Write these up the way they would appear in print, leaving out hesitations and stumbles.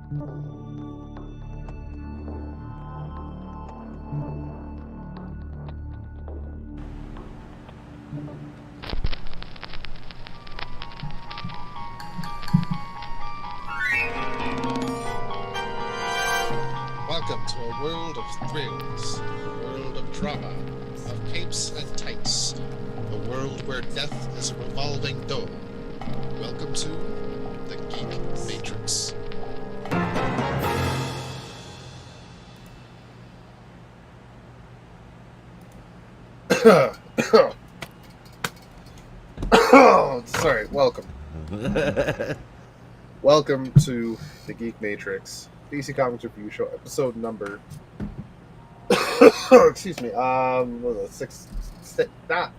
Welcome to a world of thrills, a world of drama, of capes and tights, a world where death is a revolving door. Welcome to the Geek Matrix. Sorry, welcome. Welcome to the Geek Matrix, DC Comics Review Show, episode number. Excuse me. What was it, six? Not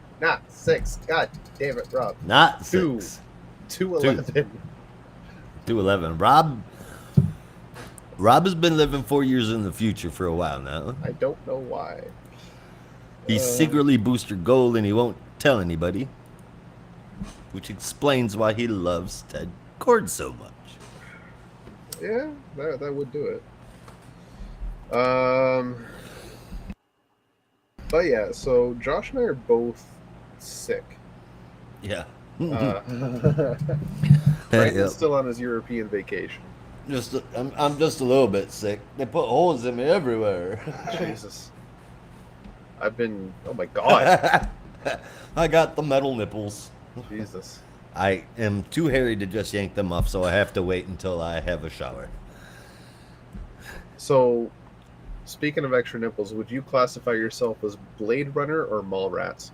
six. God damn it, Rob. Not six. 211. 211. Rob has been living 4 years in the future for a while now. I don't know why. He's secretly Booster Gold and he won't tell anybody, which explains why he loves Ted Kord so much. Yeah, that would do it. But yeah, so Josh and I are both sick. Yeah. Brandon's still on his European vacation. I'm just a little bit sick. They put holes in me everywhere. Jesus. I've been... Oh my God. I got the metal nipples. Jesus. I am too hairy to just yank them off, so I have to wait until I have a shower. So, speaking of extra nipples, would you classify yourself as Blade Runner or Mallrats?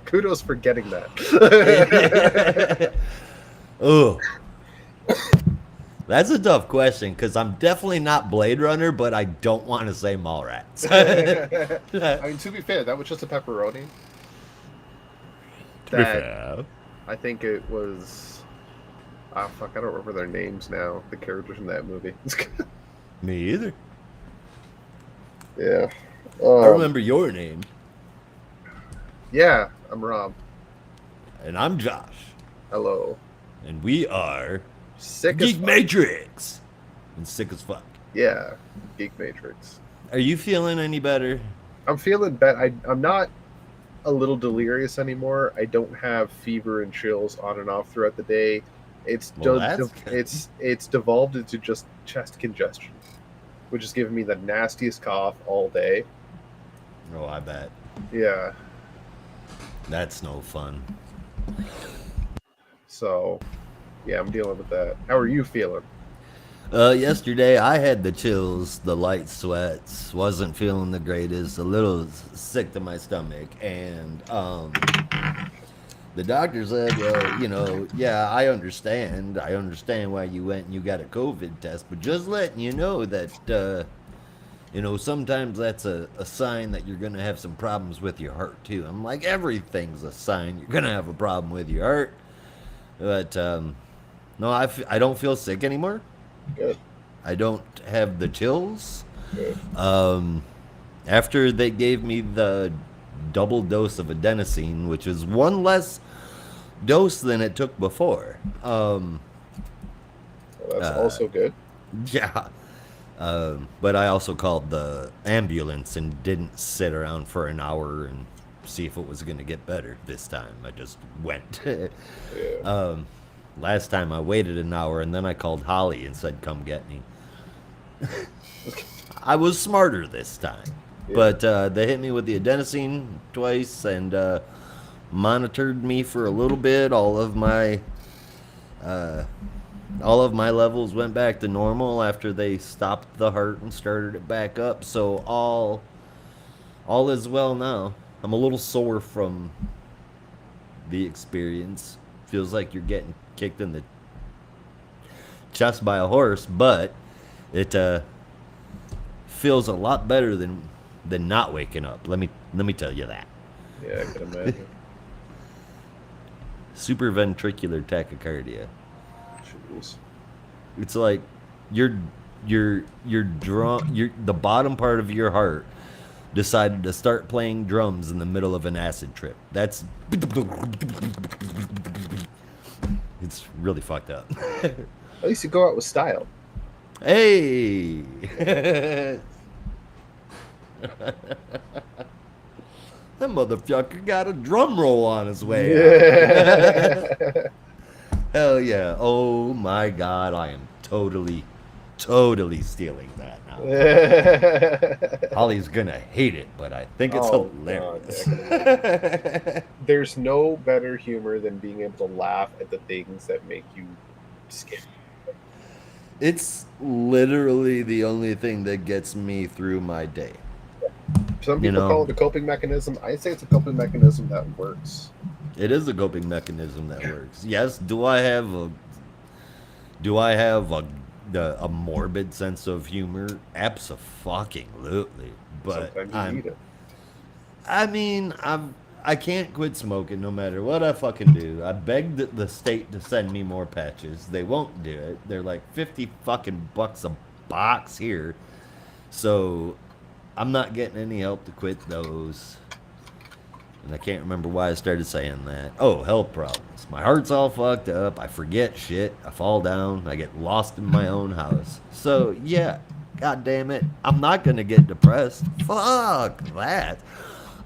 Kudos for getting that. Oh. That's a tough question, because I'm definitely not Blade Runner, but I don't want to say Mallrats. I mean, to be fair, that was just a pepperoni. I think it was... Ah, fuck, I don't remember their names now, the characters in that movie. Me either. Yeah. I remember your name. Yeah, I'm Rob. And I'm Josh. Hello. And we are... Sick Geek as fuck. Matrix. And sick as fuck. Yeah, Geek Matrix. Are you feeling any better? I'm feeling better. I'm not a little delirious anymore. I don't have fever and chills on and off throughout the day. It's it's devolved into just chest congestion, which is giving me the nastiest cough all day. Oh, I bet. Yeah. That's no fun. So, yeah, I'm dealing with that. How are you feeling? Yesterday I had the chills, the light sweats, wasn't feeling the greatest, a little sick to my stomach, and the doctor said, well, yeah, I understand why you went and you got a COVID test, but just letting you know that, sometimes that's a sign that you're going to have some problems with your heart, too. I'm like, everything's a sign you're going to have a problem with your heart, but, no, I don't feel sick anymore. Good. I don't have the chills. Good. After they gave me the double dose of adenosine, which is one less dose than it took before. Well, that's also good. Yeah. But I also called the ambulance and didn't sit around for an hour and see if it was going to get better this time. I just went. Yeah. Last time I waited an hour and then I called Holly and said, come get me. I was smarter this time. Yeah. But they hit me with the adenosine twice and monitored me for a little bit. All of my levels went back to normal after they stopped the heart and started it back up. So all is well now. I'm a little sore from the experience. Feels like you're getting kicked in the chest by a horse, but it feels a lot better than not waking up. Let me tell you that. Yeah, I can imagine. Supraventricular tachycardia. Jeez. It's like the bottom part of your heart decided to start playing drums in the middle of an acid trip. That's... It's really fucked up. At least you go out with style. Hey! That motherfucker got a drum roll on his way out. Hell yeah. Oh my god, I am totally stealing that now. Holly's gonna hate it, but I think it's hilarious. God, there's no better humor than being able to laugh at the things that make you scared. It's literally the only thing that gets me through my day. Some people call it a coping mechanism. I say it's a coping mechanism that works. It is a coping mechanism that works. Yes. Do I have a morbid sense of humor? Absolutely. But sometimes you need it. I mean, I can't quit smoking no matter what I fucking do. I begged the state to send me more patches. They won't do it. They're like 50 fucking bucks a box here. So I'm not getting any help to quit those. And I can't remember why I started saying that. Oh, health problems. My heart's all fucked up. I forget shit. I fall down. I get lost in my own house. So, yeah. God damn it. I'm not going to get depressed. Fuck that.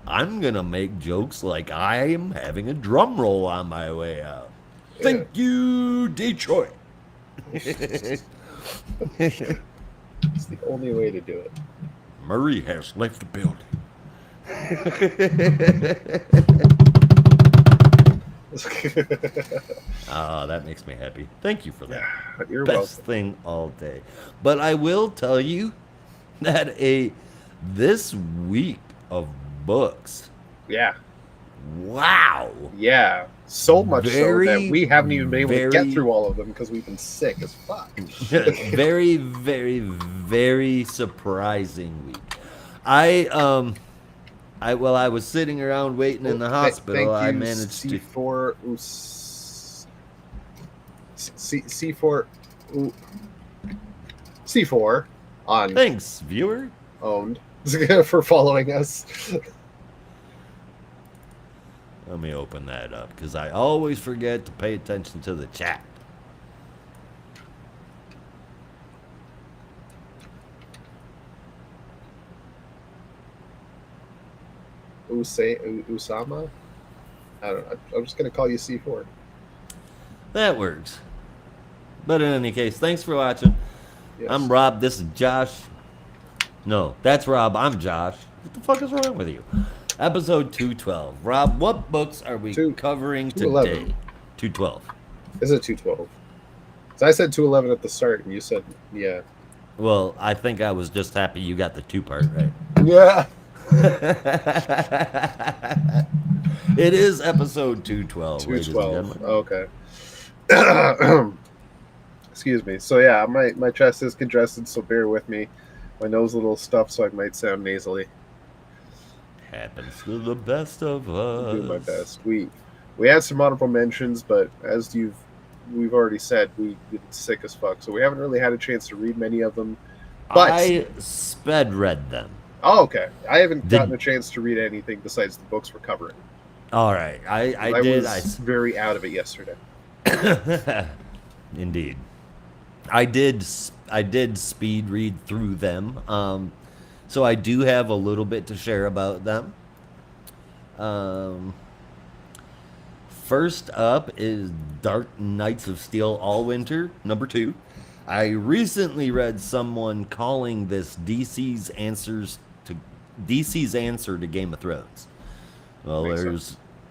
I'm going to make jokes like I am having a drum roll on my way out. Yeah. Thank you, Detroit. It's the only way to do it. Murray has left the building. Oh, that makes me happy. Thank you for that. You're Best welcome. thing all day. But I will tell you that this week of books. Yeah. Wow. Yeah. So much so that we haven't even been able to get through all of them because we've been sick as fuck. Very, very, very surprising week. I was sitting around waiting in the hospital. I managed C4 C4 C4 on. Thanks, viewer. Owned for following us. Let me open that up because I always forget to pay attention to the chat. Usama? I don't know. I'm just going to call you C4. That works. But in any case, thanks for watching. Yes. I'm Rob. This is Josh. No, that's Rob. I'm Josh. What the fuck is wrong with you? Episode 212. Rob, what books are we covering today? 212. Is it 212? So I said 211 at the start, and you said, yeah. Well, I think I was just happy you got the two-part right. Yeah. It is episode 212. 212. Okay. Excuse me. So yeah, my chest is congested, so bear with me. My nose a little stuffed, so I might sound nasally. Happens to the best of us. I'll do my best. We had some honorable mentions, but as we've already said, we've been sick as fuck, so we haven't really had a chance to read many of them. But I sped read them. Oh, okay. I haven't gotten a chance to read anything besides the books we're covering. All right. I was very out of it yesterday. Indeed. I did speed read through them. So I do have a little bit to share about them. First up is Dark Knights of Steel Allwinter, number 2. I recently read someone calling this DC's answer to Game of Thrones. Well,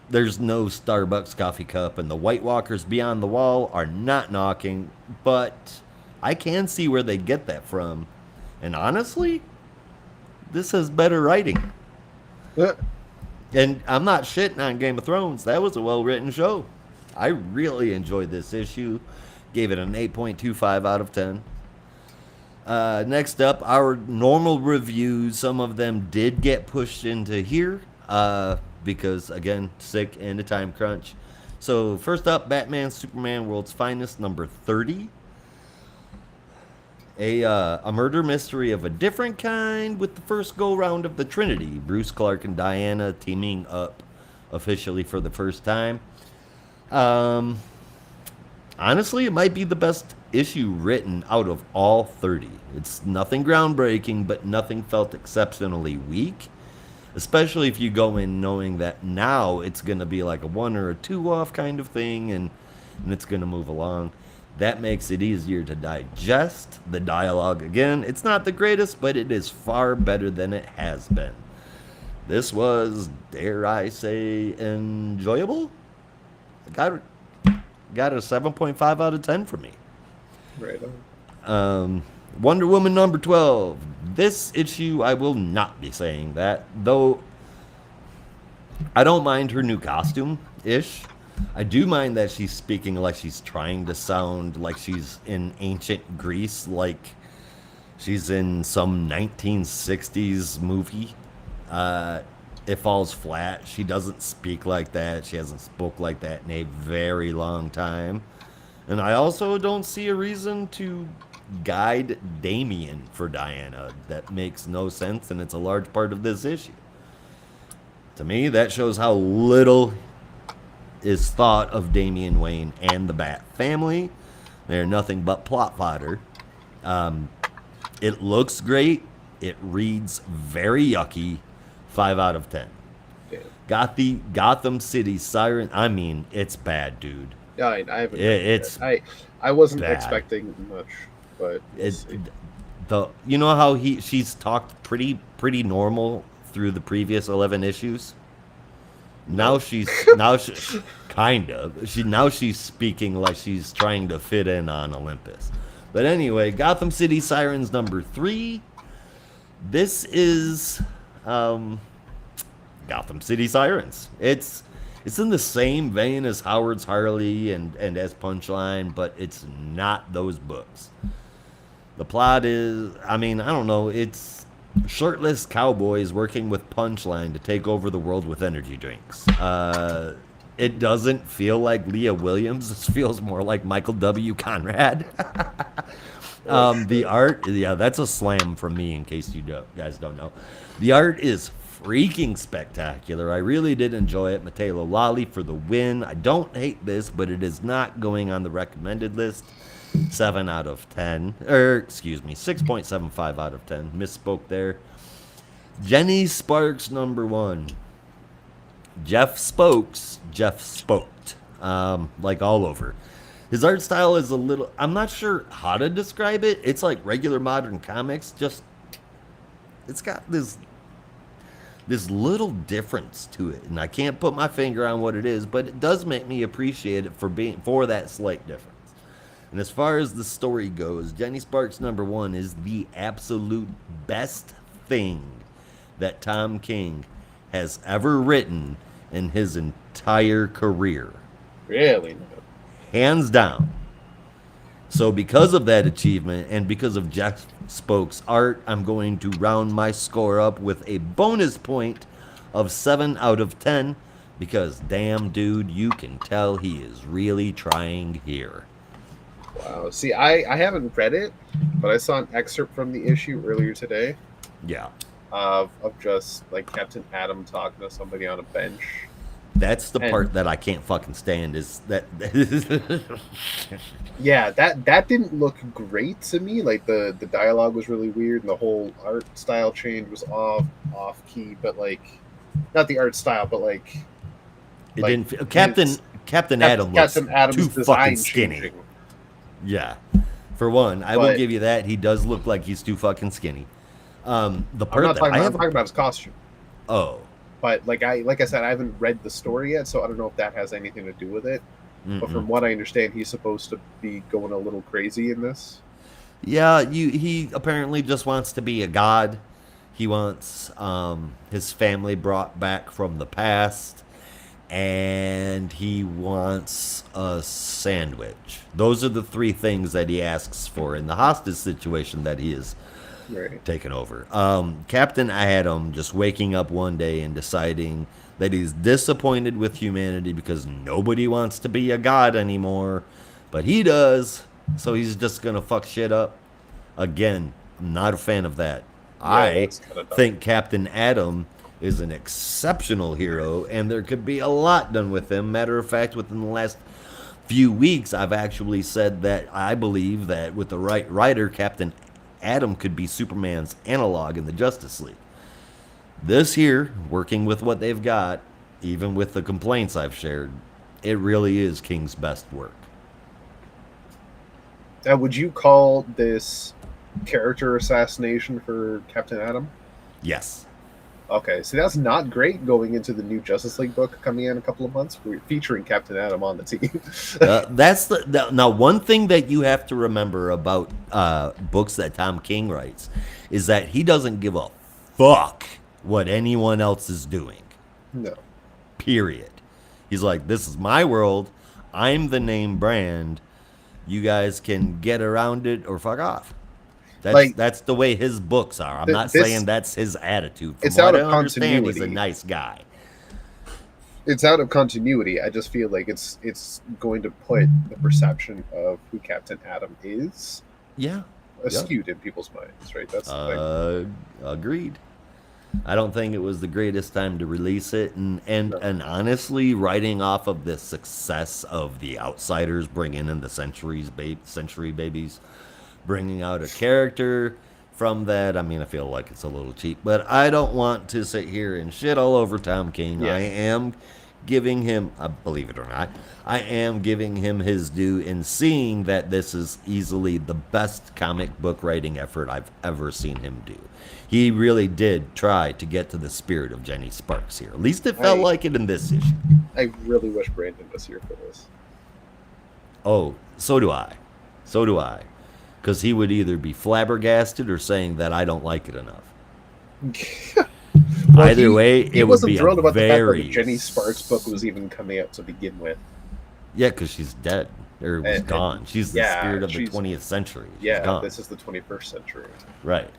there's no Starbucks coffee cup, and the White Walkers beyond the wall are not knocking, but I can see where they get that from. And honestly, this has better writing. And I'm not shitting on Game of Thrones. That was a well-written show. I really enjoyed this issue. Gave it an 8.25 out of 10. Next up, our normal reviews. Some of them did get pushed into here because, again, sick and a time crunch. So first up, Batman, Superman, World's Finest, number 30. A murder mystery of a different kind with the first go-round of the Trinity. Bruce, Clark, and Diana teaming up officially for the first time. Um, Honestly, it might be the best issue written out of all 30. It's nothing groundbreaking, but nothing felt exceptionally weak. Especially if you go in knowing that now it's going to be like a 1 or a 2 off kind of thing, and it's going to move along. That makes it easier to digest. The dialogue, again, it's not the greatest, but it is far better than it has been. This was, dare I say, enjoyable? Got a 7.5 out of 10 for me. Right on. Wonder Woman number 12. This issue, I will not be saying that, though I don't mind her new costume-ish. I do mind that she's speaking like she's trying to sound like she's in ancient Greece, like she's in some 1960s movie. It falls flat. She doesn't speak like that. She hasn't spoke like that in a very long time. And I also don't see a reason to guide Damien for Diana. That makes no sense, and it's a large part of this issue. To me, that shows how little is thought of Damian Wayne and the Bat family. They're nothing but plot fodder. It looks great. It reads very yucky. 5 out of 10. Yeah. Gotham City Siren. I mean, it's bad, dude. Yeah, I haven't. It's I wasn't bad. Expecting much, but you know how she's talked pretty normal through the previous 11 issues. Now she's kind of now she's speaking like she's trying to fit in on Olympus. But anyway, Gotham City Sirens number 3. This is Gotham City Sirens. It's in the same vein as Howard's Harley and as Punchline, but it's not those books. The plot is, I mean, I don't know, it's shirtless cowboys working with Punchline to take over the world with energy drinks. It doesn't feel like Leah Williams. This feels more like Michael W. Conrad. The art, yeah, that's a slam from me in case you guys don't know. The art is freaking spectacular. I really did enjoy it. Mateo Lally for the win. I don't hate this, but it is not going on the recommended list. 7 out of 10. 6.75 out of 10. Misspoke there. Jenny Sparks number 1. Jeff Spokes. Jeff Spoked. Like all over. His art style is a little, I'm not sure how to describe it. It's like regular modern comics, just it's got this little difference to it, and I can't put my finger on what it is, but it does make me appreciate it for that slight difference. And as far as the story goes, Jenny Sparks number 1 is the absolute best thing that Tom King has ever written in his entire career. Really? Hands down. So because of that achievement and because of Jeff Spokes' art, I'm going to round my score up with a bonus point of 7 out of 10 because damn dude, you can tell he is really trying here. Wow. See, I haven't read it, but I saw an excerpt from the issue earlier today. Yeah. Of just like Captain Atom talking to somebody on a bench. That's the part that I can't fucking stand is that. Yeah, that didn't look great to me. Like the dialogue was really weird and the whole art style change was off key, but like not the art style, but like it didn't feel, Captain Atom looks too fucking skinny. Changing. Yeah. For one, I will give you that. He does look like he's too fucking skinny. The part I'm talking about his costume. Oh. But like I said, I haven't read the story yet, so I don't know if that has anything to do with it. Mm-mm. But from what I understand, he's supposed to be going a little crazy in this. Yeah, he apparently just wants to be a god. He wants his family brought back from the past, and he wants a sandwich. Those are the 3 things that he asks for in the hostage situation that he is taken over. Captain Atom just waking up one day and deciding that he's disappointed with humanity because nobody wants to be a god anymore, but he does, so he's just gonna fuck shit up. Again, I'm not a fan of that. Yeah, I that's kind of dumb. think Captain Atom is an exceptional hero, and there could be a lot done with him. Matter of fact, within the last few weeks, I've actually said that I believe that with the right writer, Captain Atom could be Superman's analog in the Justice League. This here, working with what they've got, even with the complaints I've shared, it really is King's best work. Now, would you call this character assassination for Captain Atom? Yes. Okay, so that's not great going into the new Justice League book coming in a couple of months, featuring Captain Atom on the team. That's now one thing that you have to remember about books that Tom King writes is that he doesn't give a fuck what anyone else is doing. No. Period. He's like, this is my world. I'm the name brand. You guys can get around it or fuck off. That's the way his books are. I'm not saying that's his attitude. From it's what out of I understand, continuity. he's a nice guy. It's out of continuity. I just feel like it's going to put the perception of who Captain Atom is skewed in people's minds, right? That's the thing. Agreed. I don't think it was the greatest time to release it, and honestly, writing off of the success of the Outsiders, bringing in the Century Babies, bringing out a character from that, I mean, I feel like it's a little cheap, but I don't want to sit here and shit all over Tom King. Yeah. I am giving him, believe it or not, I am giving him his due in seeing that this is easily the best comic book writing effort I've ever seen him do. He really did try to get to the spirit of Jenny Sparks here. At least it felt like it in this issue. I really wish Brandon was here for this. Oh, so do I. So do I. Because he would either be flabbergasted or saying that I don't like it enough. Well, either way, it would be thrilled about very... the fact that Jenny Sparks' book was even coming out to begin with. Yeah, because she's dead. Or was gone. She's the spirit of the 20th century. She's gone. This is the 21st century. Right.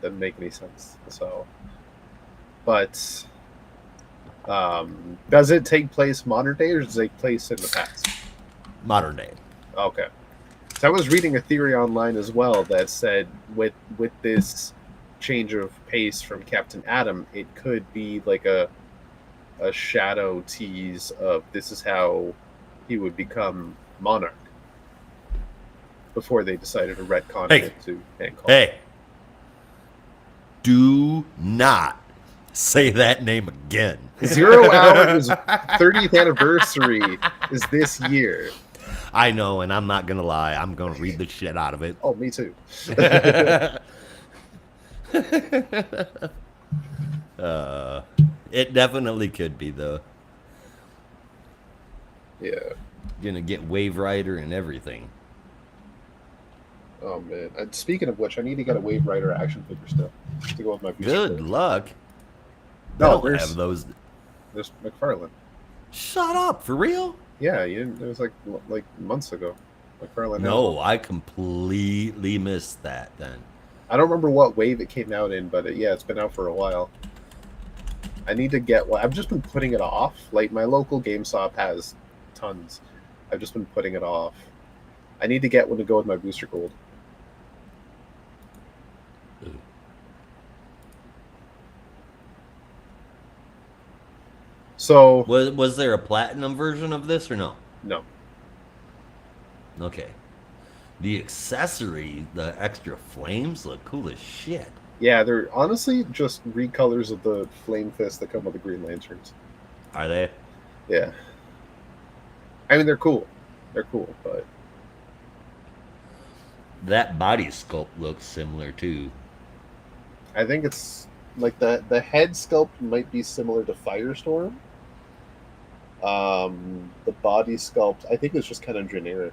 Doesn't make any sense. So, but does it take place modern day or does it take place in the past? Modern day. Okay. So I was reading a theory online as well that said with this change of pace from Captain Atom, it could be like a shadow tease of this is how he would become Monarch before they decided to retcon it to Hank Hall. Hey, do not say that name again. 0 Hour's 30th anniversary is this year. I know, and I'm not going to lie. I'm going to read the shit out of it. Oh, me too. It definitely could be, though. Yeah. Going to get Wave Rider and everything. Oh, man. Speaking of which, I need to get a Wave Rider action figure still to go with my future. Good luck. No, don't have those. There's McFarlane. Shut up. For real? Yeah, it was like months ago. McFarlane. No, I completely missed that then. I don't remember what wave it came out in, but it's been out for a while. I need to get one. I've just been putting it off. Like, my local GameStop has tons. I've just been putting it off. I need to get one to go with my Booster Gold. So was there a platinum version of this or no? No. Okay. The accessory, the extra flames look cool as shit. Yeah, they're honestly just recolors of the Flame Fist that come with the Green Lanterns. Are they? Yeah. I mean, they're cool. They're cool, but that body sculpt looks similar too. I think it's like the head sculpt might be similar to Firestorm. The body sculpt, I think, is just kind of generic.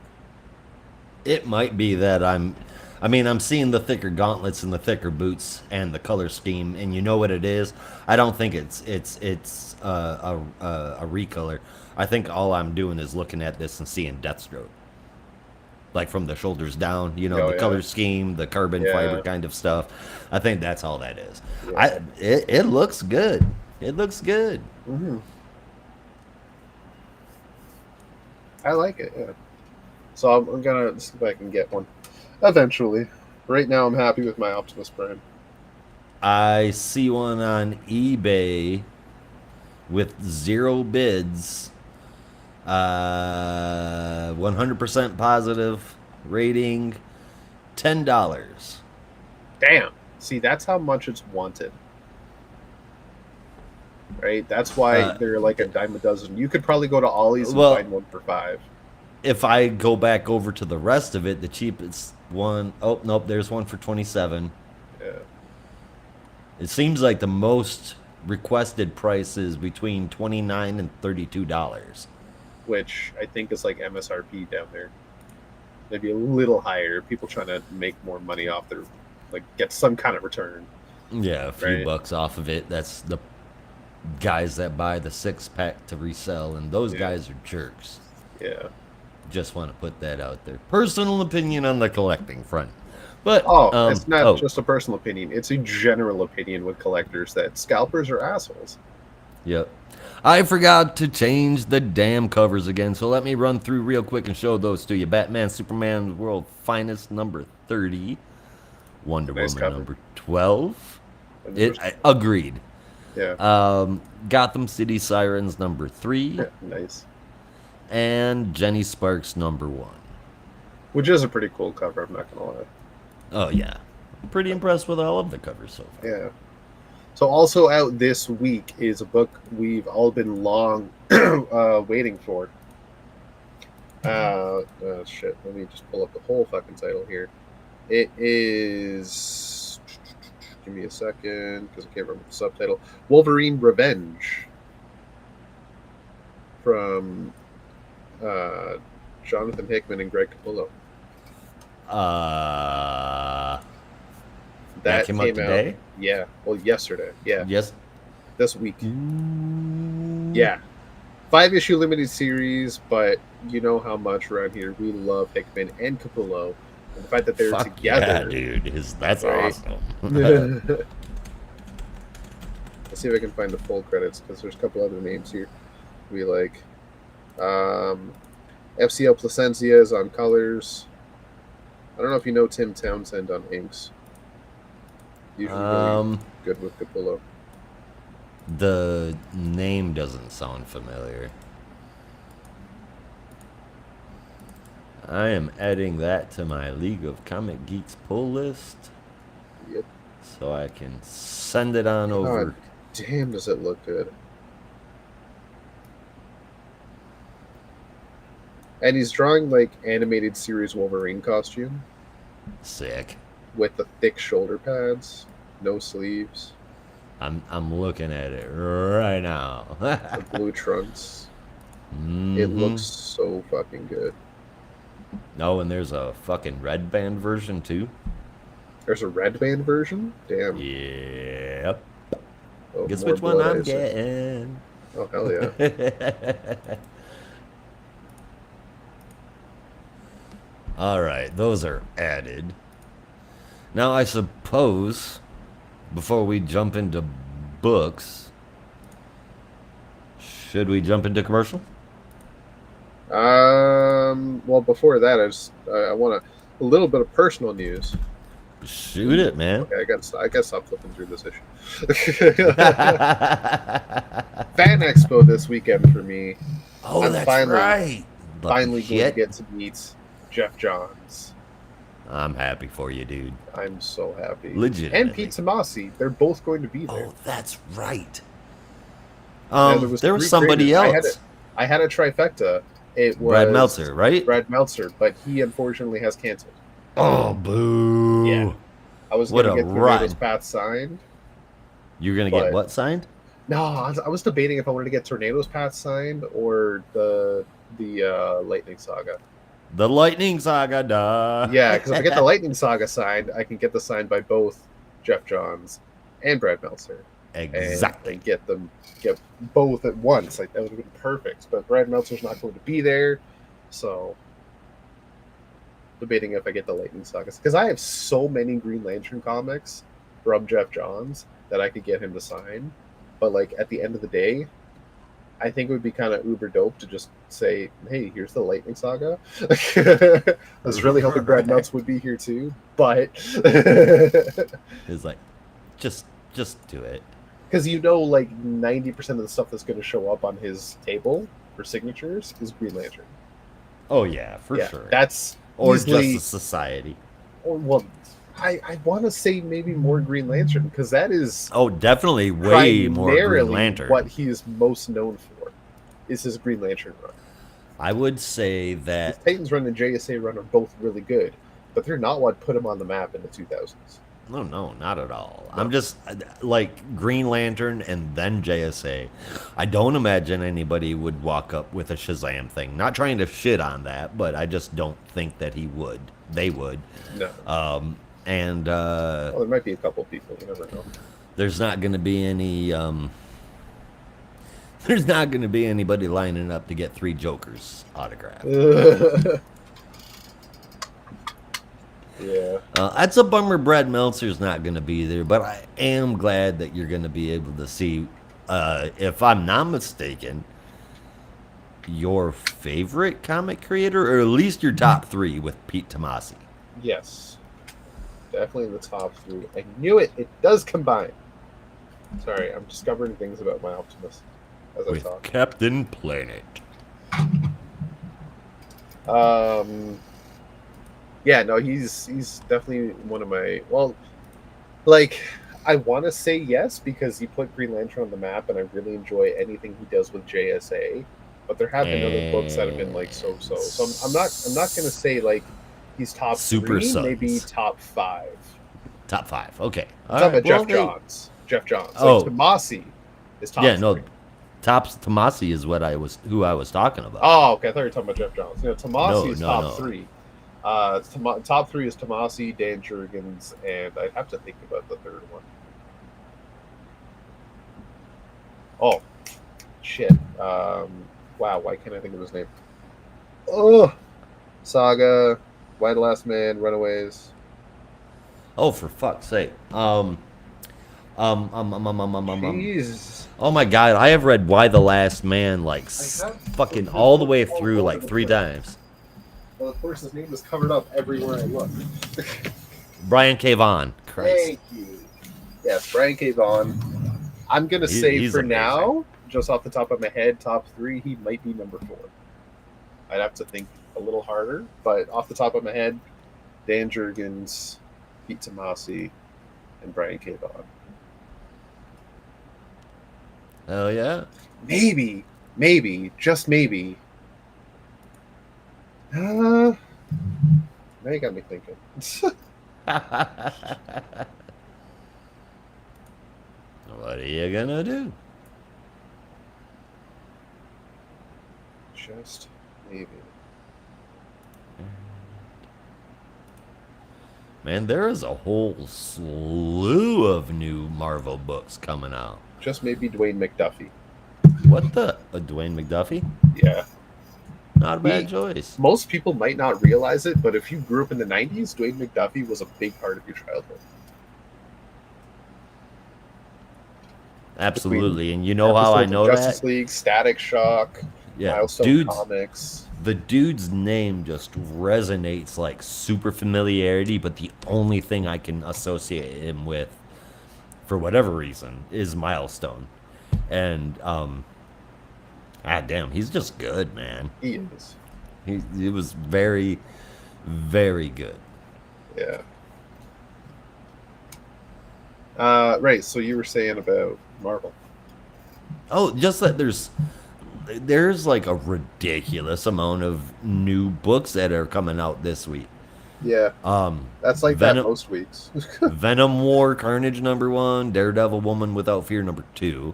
It might be that I'm seeing the thicker gauntlets and the thicker boots and the color scheme, and you know what it is. I don't think it's a recolor. I think all I'm doing is looking at this and seeing Deathstroke, like from the shoulders down. You know, the color scheme, the carbon fiber kind of stuff. I think that's all that is. Yeah. It looks good. It looks good. Mm-hmm. I like it. Yeah. So I'm gonna see if I can get one eventually. Right now, I'm happy with my Optimus Prime. I see one on eBay with 0 bids. 100% positive rating, $10. Damn. See, that's how much it's wanted. Right? That's why they're like a dime a dozen. You could probably go to Ollie's and find one for $5. If I go back over to the rest of it, the cheapest one, oh nope, there's one for 27. Yeah. It seems like the most requested price is between $29 and $32. Which I think is like MSRP down there. Maybe a little higher. People trying to make more money off their, like, get some kind of return. Yeah, a few bucks off of it. That's the guys that buy the 6-pack to resell, and those guys are jerks. Yeah. Just want to put that out there. Personal opinion on the collecting front. But it's not just a personal opinion. It's a general opinion with collectors that scalpers are assholes. Yep. I forgot to change the damn covers again, so let me run through real quick and show those to you. Batman, Superman, World Finest, number 30. Wonder Woman, cover. Number 12. Agreed. Yeah. Gotham City Sirens, number 3. Nice. And Jenny Sparks, number 1. Which is a pretty cool cover, I'm not going to lie. Oh, yeah. I'm pretty impressed with all of the covers so far. Yeah. So also out this week is a book we've all been long waiting for. Shit. Let me just pull up the whole fucking title here. It is... Give me a second, because I can't remember the subtitle. Wolverine Revenge. From Jonathan Hickman and Greg Capullo. That came out today? Yeah. Well, yesterday. Yeah. Yes. This week. Yeah. 5-issue limited series, but you know how much around here we love Hickman and Capullo. And the fact that they're together. Yeah, dude. That's awesome. Let's see if I can find the full credits, because there's a couple other names here we like. FCL Placencia is on colors. I don't know if you know Tim Townsend on inks. Usually really good with Capullo. The name doesn't sound familiar. I am adding that to my League of Comic Geeks pull list. Yep. So I can send it on over. God damn, does it look good. And he's drawing like animated series Wolverine costume. Sick. With the thick shoulder pads, no sleeves. I'm looking at it right now. The blue trunks. It looks so fucking good. Oh, and there's a fucking red band version too. There's a red band version? Damn. Yep. Oh, guess which one I'm getting. Oh, hell yeah. All right, those are added. Now, I suppose, before we jump into books, should we jump into commercial? Well, before that, I want a little bit of personal news. Shoot it, man. Okay, I got to stop flipping through this issue. Fan Expo this weekend for me. Oh, that's right. Finally going to get to meet Jeff Johns. I'm happy for you, dude. I'm so happy. Legit. And Pete Tomasi. They're both going to be there. Oh, that's right. There was somebody else. I had a trifecta. It was Brad Meltzer, right? Brad Meltzer, but he unfortunately has canceled. Oh, boo. Yeah. I was going to get Tornado's Path signed. You're going to get what signed? No, I was debating if I wanted to get Tornado's Path signed or the Lightning Saga. The Lightning Saga, duh. Yeah, because if I get the Lightning Saga signed, I can get the signed by both Jeff Johns and Brad Meltzer. Exactly. And get both at once. Like, that would have been perfect. But Brad Meltzer's not going to be there, so debating if I get the Lightning Saga, because I have so many Green Lantern comics from Jeff Johns that I could get him to sign. But like at the end of the day, I think it would be kind of uber dope to just say, "Hey, here's the Lightning Saga." I was really hoping Brad Meltz would be here too, but it's like, just do it. Because like 90% of the stuff that's going to show up on his table for signatures is Green Lantern. Oh yeah, for sure. That's or easily, Justice Society. Or well, I want to say maybe more Green Lantern because that is definitely way more Green Lantern. What he is most known for is his Green Lantern run. I would say that his Titans run and JSA run are both really good, but they're not what put him on the map in the 2000s. No, not at all. No. I'm just like Green Lantern and then JSA. I don't imagine anybody would walk up with a Shazam thing. Not trying to shit on that, but I just don't think that he would. They would. No. Well, there might be a couple people. You never know. There's not going to be any. There's not going to be anybody lining up to get 3 Jokers autographed. Yeah. That's a bummer Brad Meltzer's not going to be there, but I am glad that you're going to be able to see, if I'm not mistaken, your favorite comic creator, or at least your top 3 with Pete Tomasi. Yes. Definitely in the top 3. I knew it. It does combine. Sorry, I'm discovering things about my Optimus as I talk. Captain Planet. Yeah, no, he's definitely one of my, well, like, I want to say yes because he put Green Lantern on the map, and I really enjoy anything he does with JSA. But there have been other books that have been like so-so. So I'm not gonna say like he's top Super 3, Sons. Maybe top 5. Top 5, okay. I'm talking about Jeff Johns. Oh, like, Tomasi is top 3. No, Tomasi is who I was talking about. Oh, okay. I thought you were talking about Jeff Johns. Tomasi is top 3. Top 3 is Tomasi, Dan Jurgens, and I'd have to think about the third one. Oh, shit. Wow, why can't I think of his name? Oh, Saga, Why the Last Man, Runaways. Oh, for fuck's sake. Jeez. Oh my god, I have read Why the Last Man fucking all the way through like 3 times. Well, of course, his name is covered up everywhere I look. Brian K. Vaughan. Christ. Thank you. Yes, Brian K. Vaughan. I'm going to say for amazing. Now, just off the top of my head, top 3, he might be number 4. I'd have to think a little harder, but off the top of my head, Dan Jurgens, Pete Tomasi, and Brian K. Vaughan. Hell yeah. Maybe, just maybe. Now you got me thinking. What are you gonna do? Just maybe. Man, there is a whole slew of new Marvel books coming out. Just maybe Dwayne McDuffie. What the? Dwayne McDuffie? Yeah. Not a bad choice. Most people might not realize it, but if you grew up in the 90s, Dwayne McDuffie was a big part of your childhood. Absolutely, and you know how I know Justice League, Static Shock, Milestone Comics. The dude's name just resonates like super familiarity, but the only thing I can associate him with, for whatever reason, is Milestone. And damn, he's just good, man. He is. He was very, very good. Yeah. Right. So you were saying about Marvel. Oh, just that there's like a ridiculous amount of new books that are coming out this week. Yeah. That's like that most weeks. Venom War Carnage #1, Daredevil Woman Without Fear #2.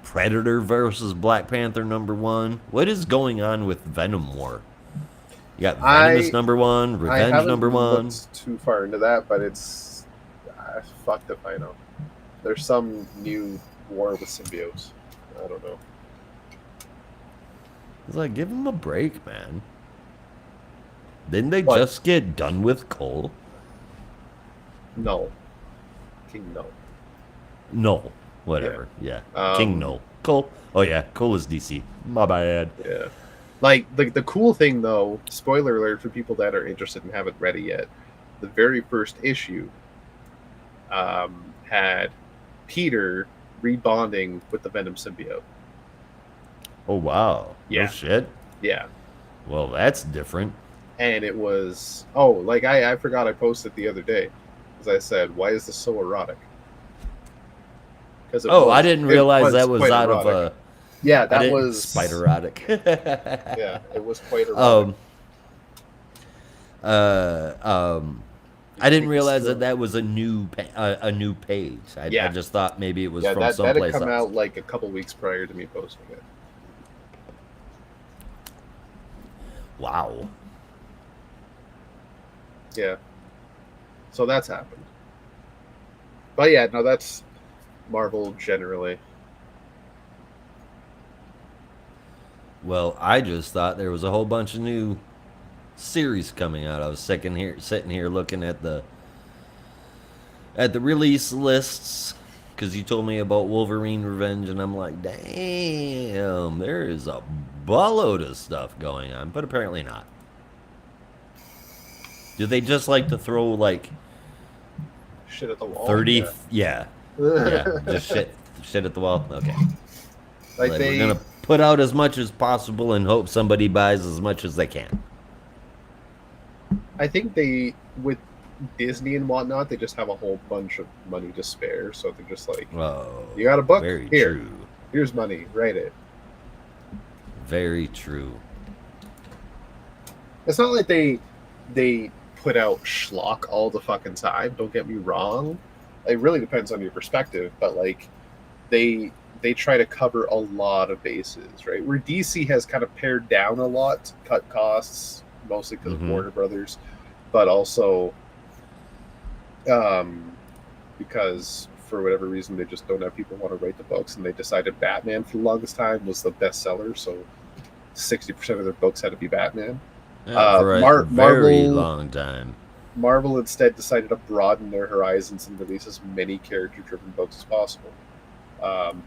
Predator versus Black Panther #1. What is going on with Venom War? You got Venomous #1, Revenge #1. Looked too far into that, but it's fucked if I know. There's some new war with symbiotes. I don't know. It's like, give him a break, man. Didn't they just get done with Cole? No. King, no. No. Whatever. Yeah. King Null. Cole. Oh yeah, Cole is DC. My bad. Yeah. Like the cool thing though, spoiler alert for people that are interested and haven't read it yet, the very first issue had Peter rebonding with the Venom symbiote. Oh wow. Yeah. No shit. Yeah. Well, that's different. And it was I forgot I posted the other day because I said, why is this so erotic? Because I didn't realize that was out erotic. of a. Yeah, that was spider-erotic. Yeah, it was quite erotic. I didn't realize that was a new page. I just thought maybe it was from someplace else. That had come out like a couple weeks prior to me posting it. Wow. Yeah. So that's happened. But yeah, no, that's Marvel generally. Well, I just thought there was a whole bunch of new series coming out. I was sitting here looking at the release lists because you told me about Wolverine Revenge, and I'm like, damn, there is a buttload of stuff going on, but apparently not. Do they just like to throw like shit at the wall? 30? Yeah. Just shit at the wall. Okay. Like we're gonna put out as much as possible and hope somebody buys as much as they can. I think with Disney and whatnot, they just have a whole bunch of money to spare, so they're just like, you got a book? Very Here. True. Here's money. Write it. Very true. It's not like they put out schlock all the fucking time. Don't get me wrong. It really depends on your perspective, but like they try to cover a lot of bases, right? Where DC has kind of pared down a lot, cut costs, mostly because of Warner Brothers, but also because for whatever reason they just don't have people want to write the books, and they decided Batman for the longest time was the bestseller, so 60% of their books had to be Batman. For a very long time. Marvel instead decided to broaden their horizons and release as many character-driven books as possible.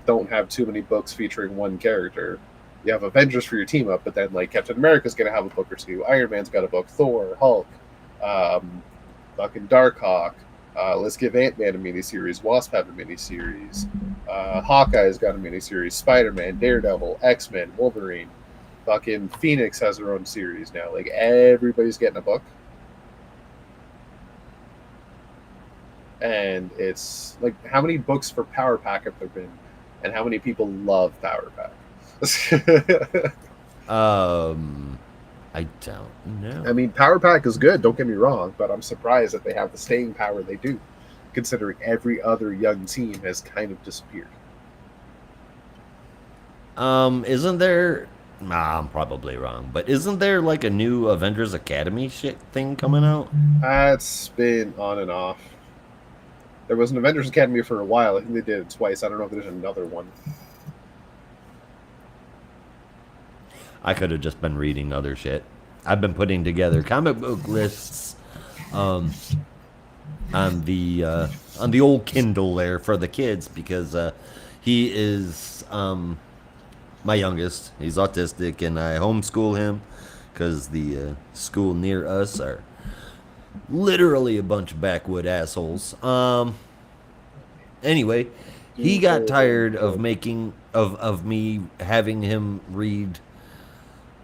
Don't have too many books featuring one character. You have Avengers for your team up, but then like Captain America's going to have a book or two. Iron Man's got a book. Thor, Hulk, fucking Darkhawk. Let's give Ant-Man a miniseries. Wasp have a miniseries. Hawkeye's got a miniseries. Spider-Man, Daredevil, X-Men, Wolverine. Fucking Phoenix has her own series now. Like, everybody's getting a book. And it's like, how many books for Power Pack have there been? And how many people love Power Pack? I don't know. I mean, Power Pack is good, don't get me wrong, but I'm surprised that they have the staying power they do, considering every other young team has kind of disappeared. Isn't there... Nah, I'm probably wrong, but isn't there like a new Avengers Academy shit thing coming out? It's been on and off. There was an Avengers Academy for a while. I think they did it twice. I don't know if there's another one. I could have just been reading other shit. I've been putting together comic book lists on the old Kindle there for the kids because he is my youngest. He's autistic, and I homeschool him because the school near us are literally a bunch of backwood assholes. Anyway, he got tired of of me having him read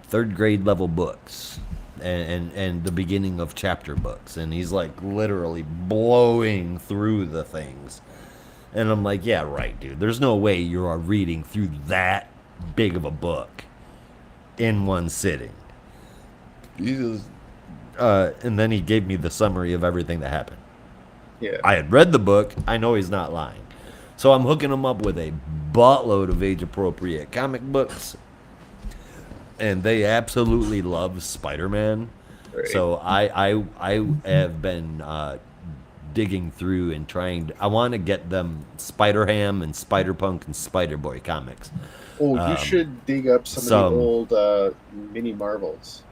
third grade level books and the beginning of chapter books, and he's like literally blowing through the things, and I'm like, yeah, right, dude, there's no way you are reading through that big of a book in one sitting. And then he gave me the summary of everything that happened. Yeah, I had read the book. I know he's not lying, so I'm hooking him up with a buttload of age appropriate comic books. And they absolutely love Spider-Man. Right. So I have been digging through and trying I want to get them Spider-Ham and Spider-Punk and Spider-Boy comics. Oh, you should dig up some of the old mini Marvels.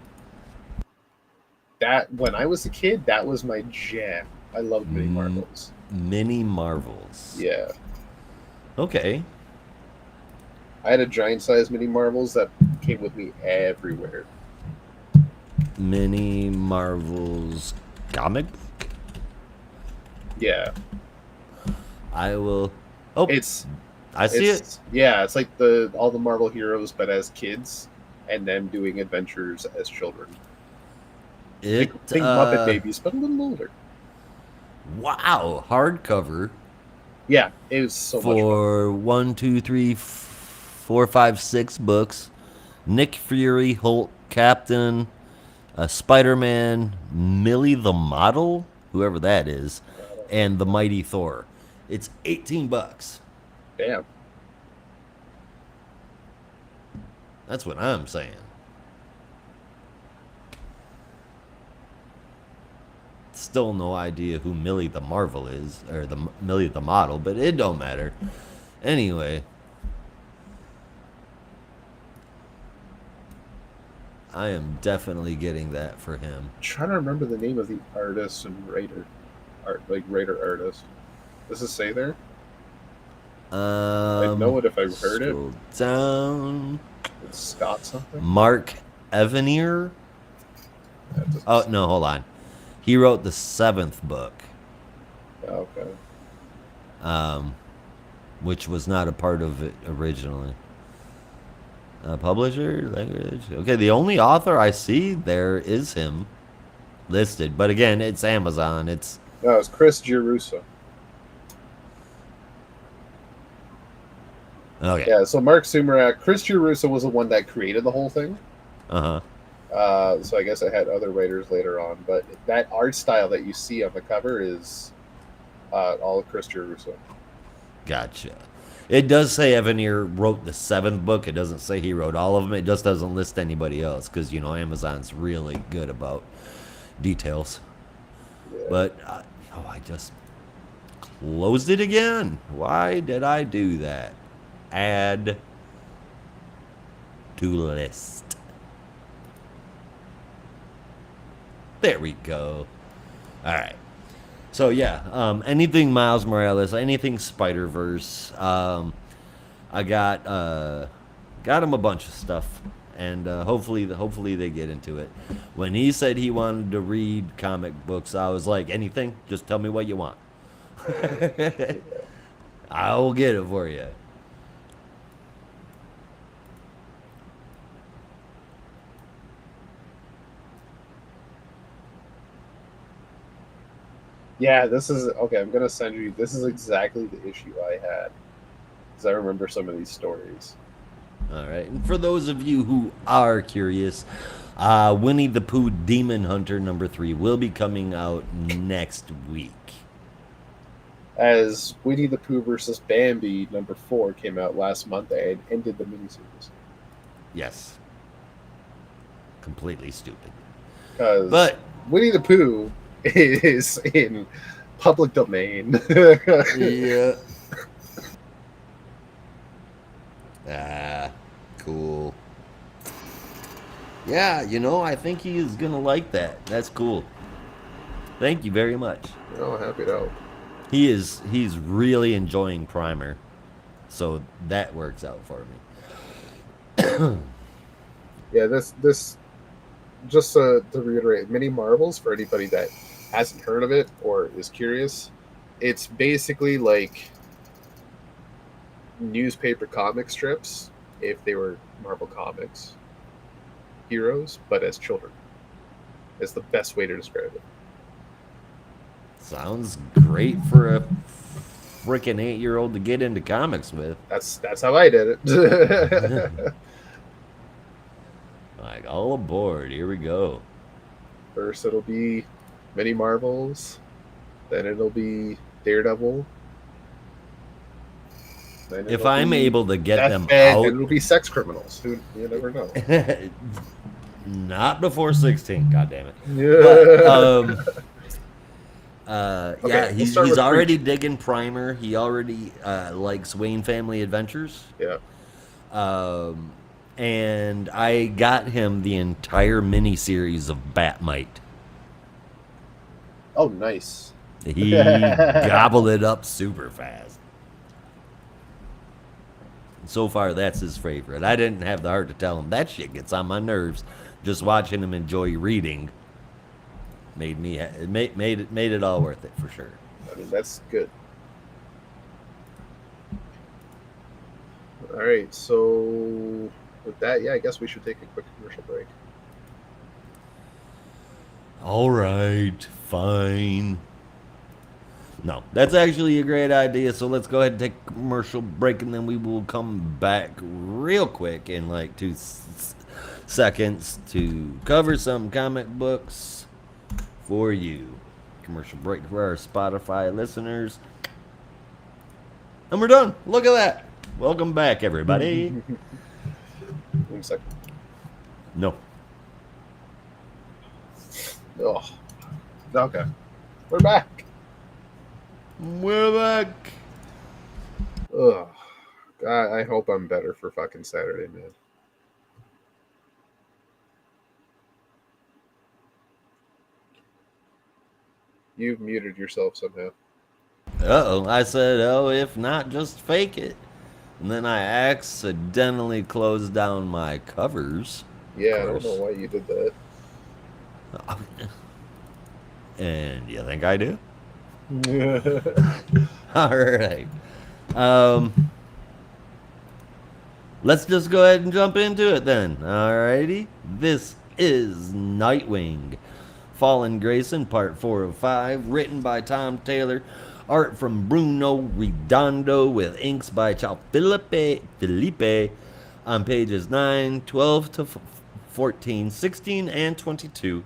That, when I was a kid, that was my jam. I loved mini Marvels. Mini Marvels. Yeah. Okay. I had a giant size mini Marvels that came with me everywhere. Mini Marvels comic. Yeah, I will. Oh, it's I see it. yeah, it's like all the Marvel heroes, but as kids, and them doing adventures as children. It Think Muppet Babies, but a little older. Wow, hardcover. Yeah, it was so much fun. For 1, 2, 3, 4, 5, 6 books. Nick Fury, Hulk, Captain, Spider-Man, Millie the Model, whoever that is, and the Mighty Thor. It's $18. Damn. That's what I'm saying. Still no idea who Millie the Marvel is, or the Millie the Model, but it don't matter. Anyway, I am definitely getting that for him. I'm trying to remember the name of the artist and writer, writer artist. Does it say there? I know it if I've heard it. Scroll down. It's Scott something. Mark Evanier. Oh no, hold on. He wrote the 7th book. Okay. Which was not a part of it originally. Publisher, language. Okay, the only author I see there is him listed, but again, it's Amazon. It's Chris Giarrusso. Okay. Yeah, so Mark Sumerak, Chris Giarrusso was the one that created the whole thing. Uh-huh. So I guess I had other writers later on, but that art style that you see on the cover is all of Chris Giarrusso. Gotcha. It does say Evanier wrote the 7th book. It doesn't say he wrote all of them. It just doesn't list anybody else because, Amazon's really good about details. Yeah. But, I just closed it again. Why did I do that? Add to list. There we go. All right. So yeah, anything Miles Morales, anything Spider-Verse. I got him a bunch of stuff, and hopefully they get into it. When he said he wanted to read comic books, I was like, anything, just tell me what you want. I will get it for you. Yeah, this is okay. I'm gonna send you. This is exactly the issue I had, because I remember some of these stories. All right, and for those of you who are curious, Winnie the Pooh Demon Hunter #3 will be coming out next week. As Winnie the Pooh versus Bambi #4 came out last month and ended the miniseries. Yes. Completely stupid. But Winnie the Pooh is in public domain. Yeah. Cool. Yeah, I think he is gonna like that. That's cool. Thank you very much. Oh, happy to help. He's really enjoying Primer, so that works out for me. Yeah, this just to reiterate, Mini Marvels, for anybody that hasn't heard of it or is curious, it's basically like newspaper comic strips if they were Marvel Comics heroes, but as children. Is the best way to describe it. Sounds great for a freaking 8-year-old to get into comics with. That's how I did it. Like, all aboard. Here we go. First it'll be Mini Marvels, then it'll be Daredevil. If I'm able to get them out, it'll be sex criminals. You never know. Not before 16. God damn it. Yeah. But, Okay, yeah, he's already digging Primer. He already likes Wayne Family Adventures. Yeah. And I got him the entire miniseries of Batmite. Oh, nice. He gobbled it up super fast. So far, that's his favorite. I didn't have the heart to tell him that shit gets on my nerves. Just watching him enjoy reading made it all worth it for sure. I mean, that's good. All right, so with that, yeah, I guess we should take a quick commercial break. All right, fine. No, that's actually a great idea. So let's go ahead and take a commercial break, and then we will come back real quick in like 2 seconds to cover some comic books for you. Commercial break for our Spotify listeners. And we're done. Look at that. Welcome back, everybody. 1 second. No. Oh, okay. We're back. We're back. Ugh. God, I hope I'm better for fucking Saturday, man. You've muted yourself somehow. Uh-oh. I said, oh, if not, just fake it. And then I accidentally closed down my covers. Yeah, I don't know why you did that. And you think I do? All right. Let's just go ahead and jump into it then. Alrighty. This is Nightwing. Fallen Grayson, part 4 of 5, written by Tom Taylor, art from Bruno Redondo with inks by Ciao Felipe on pages 9, 12 to 14, 16, and 22,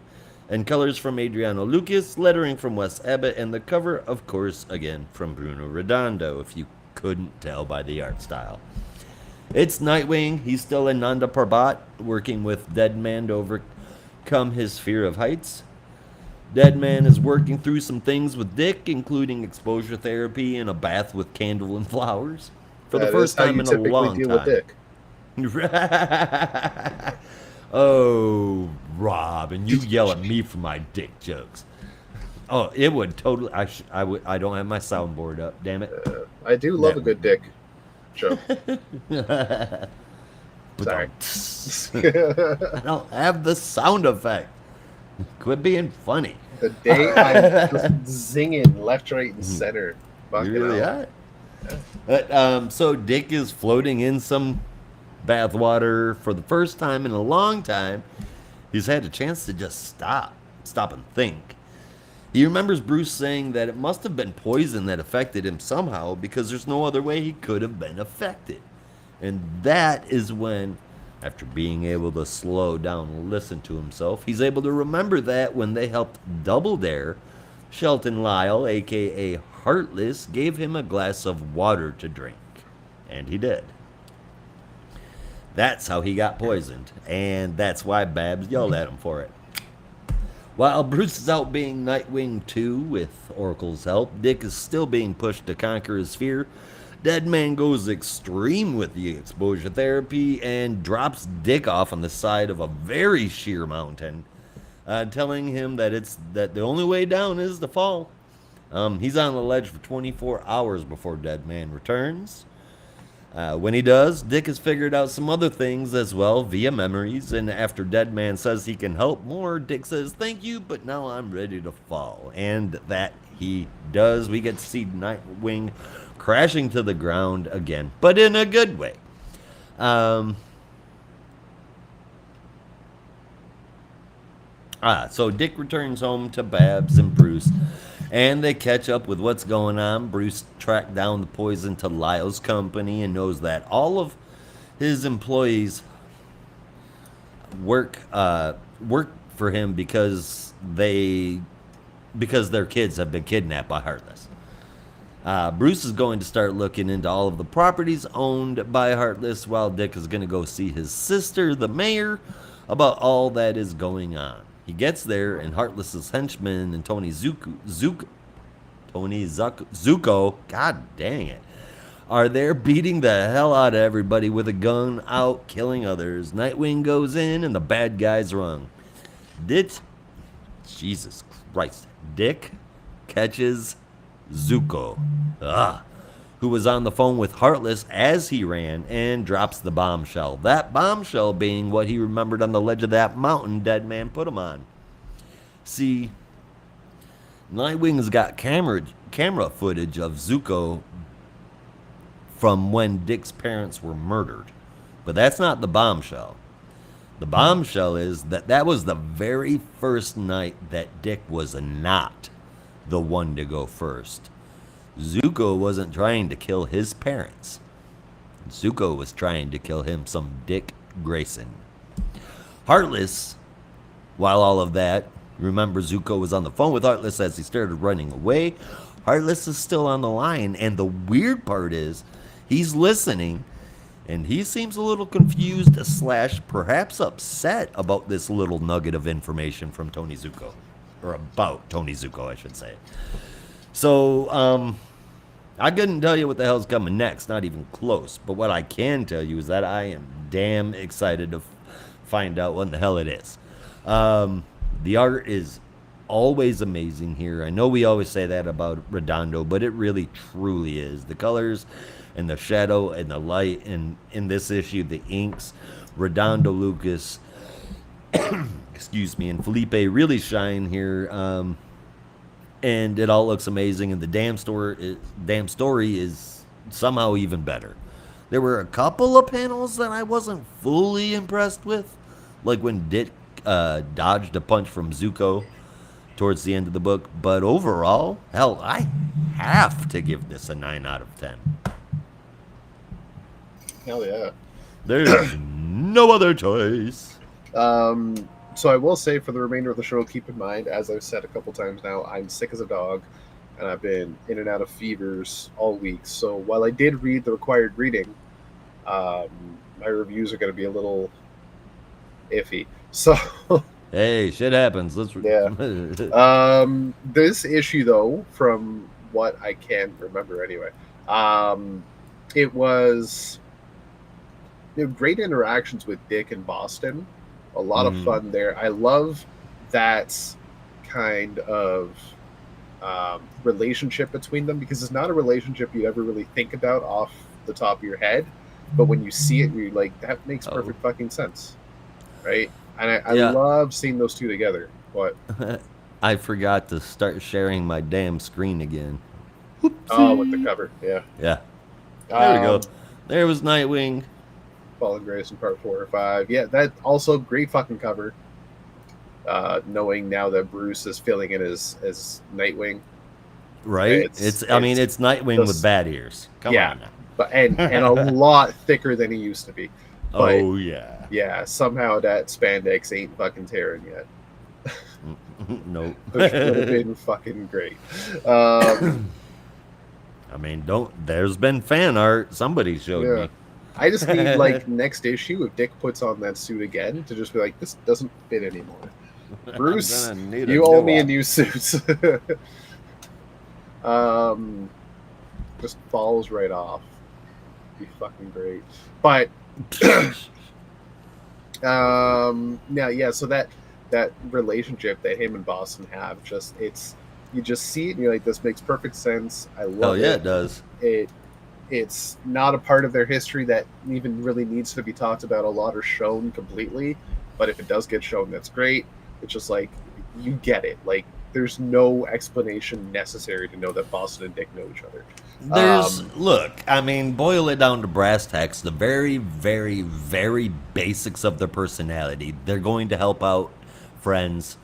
and colors from Adriano Lucas, lettering from Wes Abbott, and the cover, of course, again, from Bruno Redondo, if you couldn't tell by the art style. It's Nightwing. He's still in Nanda Parbat, working with Deadman to overcome his fear of heights. Deadman is working through some things with Dick, including exposure therapy and a bath with candle and flowers. For the first time in a long time. With Dick. Oh, Rob, and you yell at me for my dick jokes. Oh, it would totally. I don't have my soundboard up. Damn it. I do love a good dick joke. Sorry. I don't have the sound effect. Quit being funny. The day I'm just zinging left, right, and center. You really are. But, so Dick is floating in some bathwater for the first time in a long time. He's had a chance to just stop and think. He remembers Bruce saying that it must have been poison that affected him somehow because there's no other way he could have been affected. And that is when, after being able to slow down and listen to himself, he's able to remember that when they helped Double Dare, Shelton Lyle, a.k.a. Heartless, gave him a glass of water to drink. And he did. That's how he got poisoned, and that's why Babs yelled at him for it. While Bruce is out being Nightwing 2 with Oracle's help, Dick is still being pushed to conquer his fear. Deadman goes extreme with the exposure therapy and drops Dick off on the side of a very sheer mountain, telling him that the only way down is to fall. He's on the ledge for 24 hours before Deadman returns. When he does, Dick has figured out some other things as well via memories, and after Deadman says he can help more, Dick says, "Thank you, but now I'm ready to fall." And that he does. We get to see Nightwing crashing to the ground again, but in a good way. So Dick returns home to Babs and Bruce, and they catch up with what's going on. Bruce tracked down the poison to Lyle's company and knows that all of his employees work for him because their kids have been kidnapped by Heartless. Bruce is going to start looking into all of the properties owned by Heartless, while Dick is going to go see his sister, the mayor, about all that is going on. He gets there, and Heartless's henchmen and Tony Zuko, god dang it, are there beating the hell out of everybody with a gun out, killing others. Nightwing goes in, and the bad guys run. Dick catches Zuko, who was on the phone with Heartless as he ran, and drops the bombshell. That bombshell being what he remembered on the ledge of that mountain Dead Man put him on. See, Nightwing's got camera footage of Zuko from when Dick's parents were murdered. But that's not the bombshell. The bombshell is that was the very first night that Dick was not the one to go first. Zuko wasn't trying to kill his parents. Zuko was trying to kill him some Dick Grayson. Heartless, while all of that, remember Zuko was on the phone with Heartless as he started running away. Heartless is still on the line, and the weird part is he's listening, and he seems a little confused / perhaps upset about this little nugget of information from Tony Zuko. Or about Tony Zuko, I should say. So, I couldn't tell you what the hell's coming next, not even close. But what I can tell you is that I am damn excited to find out what the hell it is. The art is always amazing here. I know we always say that about Redondo, but it really truly is. The colors and the shadow and the light, and in this issue, the inks, Redondo, Lucas, excuse me, and Felipe really shine here. And it all looks amazing, and the damn story is somehow even better. There were a couple of panels that I wasn't fully impressed with, like when Dick dodged a punch from Zuko towards the end of the book. But overall, hell, I have to give this a 9 out of 10. Hell yeah. There's no other choice. So I will say for the remainder of the show, keep in mind, as I've said a couple times now, I'm sick as a dog, and I've been in and out of fevers all week. So while I did read the required reading, my reviews are going to be a little iffy. So hey, shit happens. Yeah. This issue, though, from what I can remember anyway, it was great interactions with Dick and Boston. A lot of fun there. I love that kind of relationship between them, because it's not a relationship you ever really think about off the top of your head, but when you see it, you're like, that makes perfect fucking sense, right? And I love seeing those two together. What? I forgot to start sharing my damn screen again. Whoopsie. Oh, with the cover, yeah. Yeah. There we go. There was Nightwing. Fallen Grace in part 4 or 5. Yeah, that also great fucking cover. Knowing now that Bruce is filling in as Nightwing. Right? It's Nightwing with bad ears. Come on now. But and a lot thicker than he used to be. But, oh yeah. Yeah, somehow that spandex ain't fucking tearing yet. Nope. Which would have been fucking great. There's been fan art. Somebody showed me. I just need, like, next issue, if Dick puts on that suit again, to just be like, this doesn't fit anymore. Bruce, you owe me a new suit. Just falls right off. Be fucking great. But, so that relationship that him and Boston have, you just see it and you're like, this makes perfect sense. I love it. Oh yeah, it does. It's not a part of their history that even really needs to be talked about a lot or shown completely. But if it does get shown, that's great. It's just like, you get it. Like, there's no explanation necessary to know that Boston and Dick know each other. Boil it down to brass tacks, the very, very, very basics of their personality. They're going to help out friends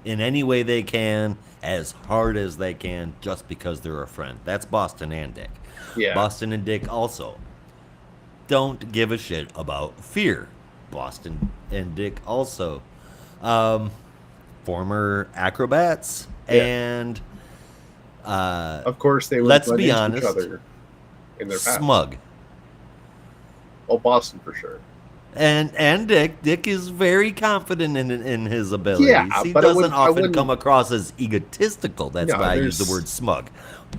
in any way they can, as hard as they can, just because they're a friend. That's Boston and Dick. Yeah. Boston and Dick also don't give a shit about fear. Boston and Dick also former acrobats, and of course they would. Let's be honest, each other in their past. Smug. Oh, Boston for sure. And Dick is very confident in his abilities. Yeah, he but doesn't often come across as egotistical. That's why I use the word smug.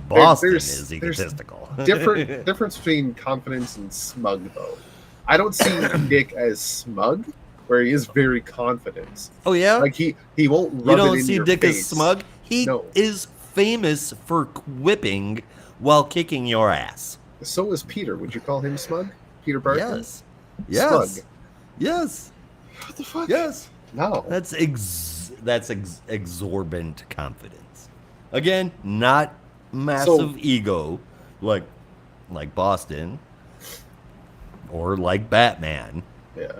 Boston is egotistical. Difference between confidence and smug, though. I don't see Dick as smug, where he is very confident. Oh yeah, like he won't. Rub you don't it in see your Dick face. as smug. He is famous for whipping while kicking your ass. So is Peter. Would you call him smug? Peter Parker? Yes. Smug. Yes. Yes. What the fuck? Yes. No. That's exorbitant confidence. Again, not massive ego like Boston or like Batman. Yeah.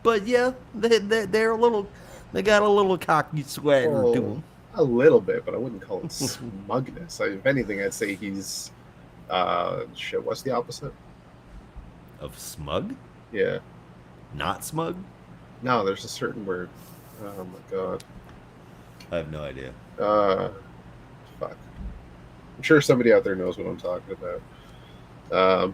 But yeah, they're a little. They got a little cocky swagger to them. A little bit, but I wouldn't call it smugness. If anything, I'd say he's shit. What's the opposite Of smug? Yeah. Not smug? No, there's a certain word. Oh my god. I have no idea. Fuck. I'm sure somebody out there knows what I'm talking about.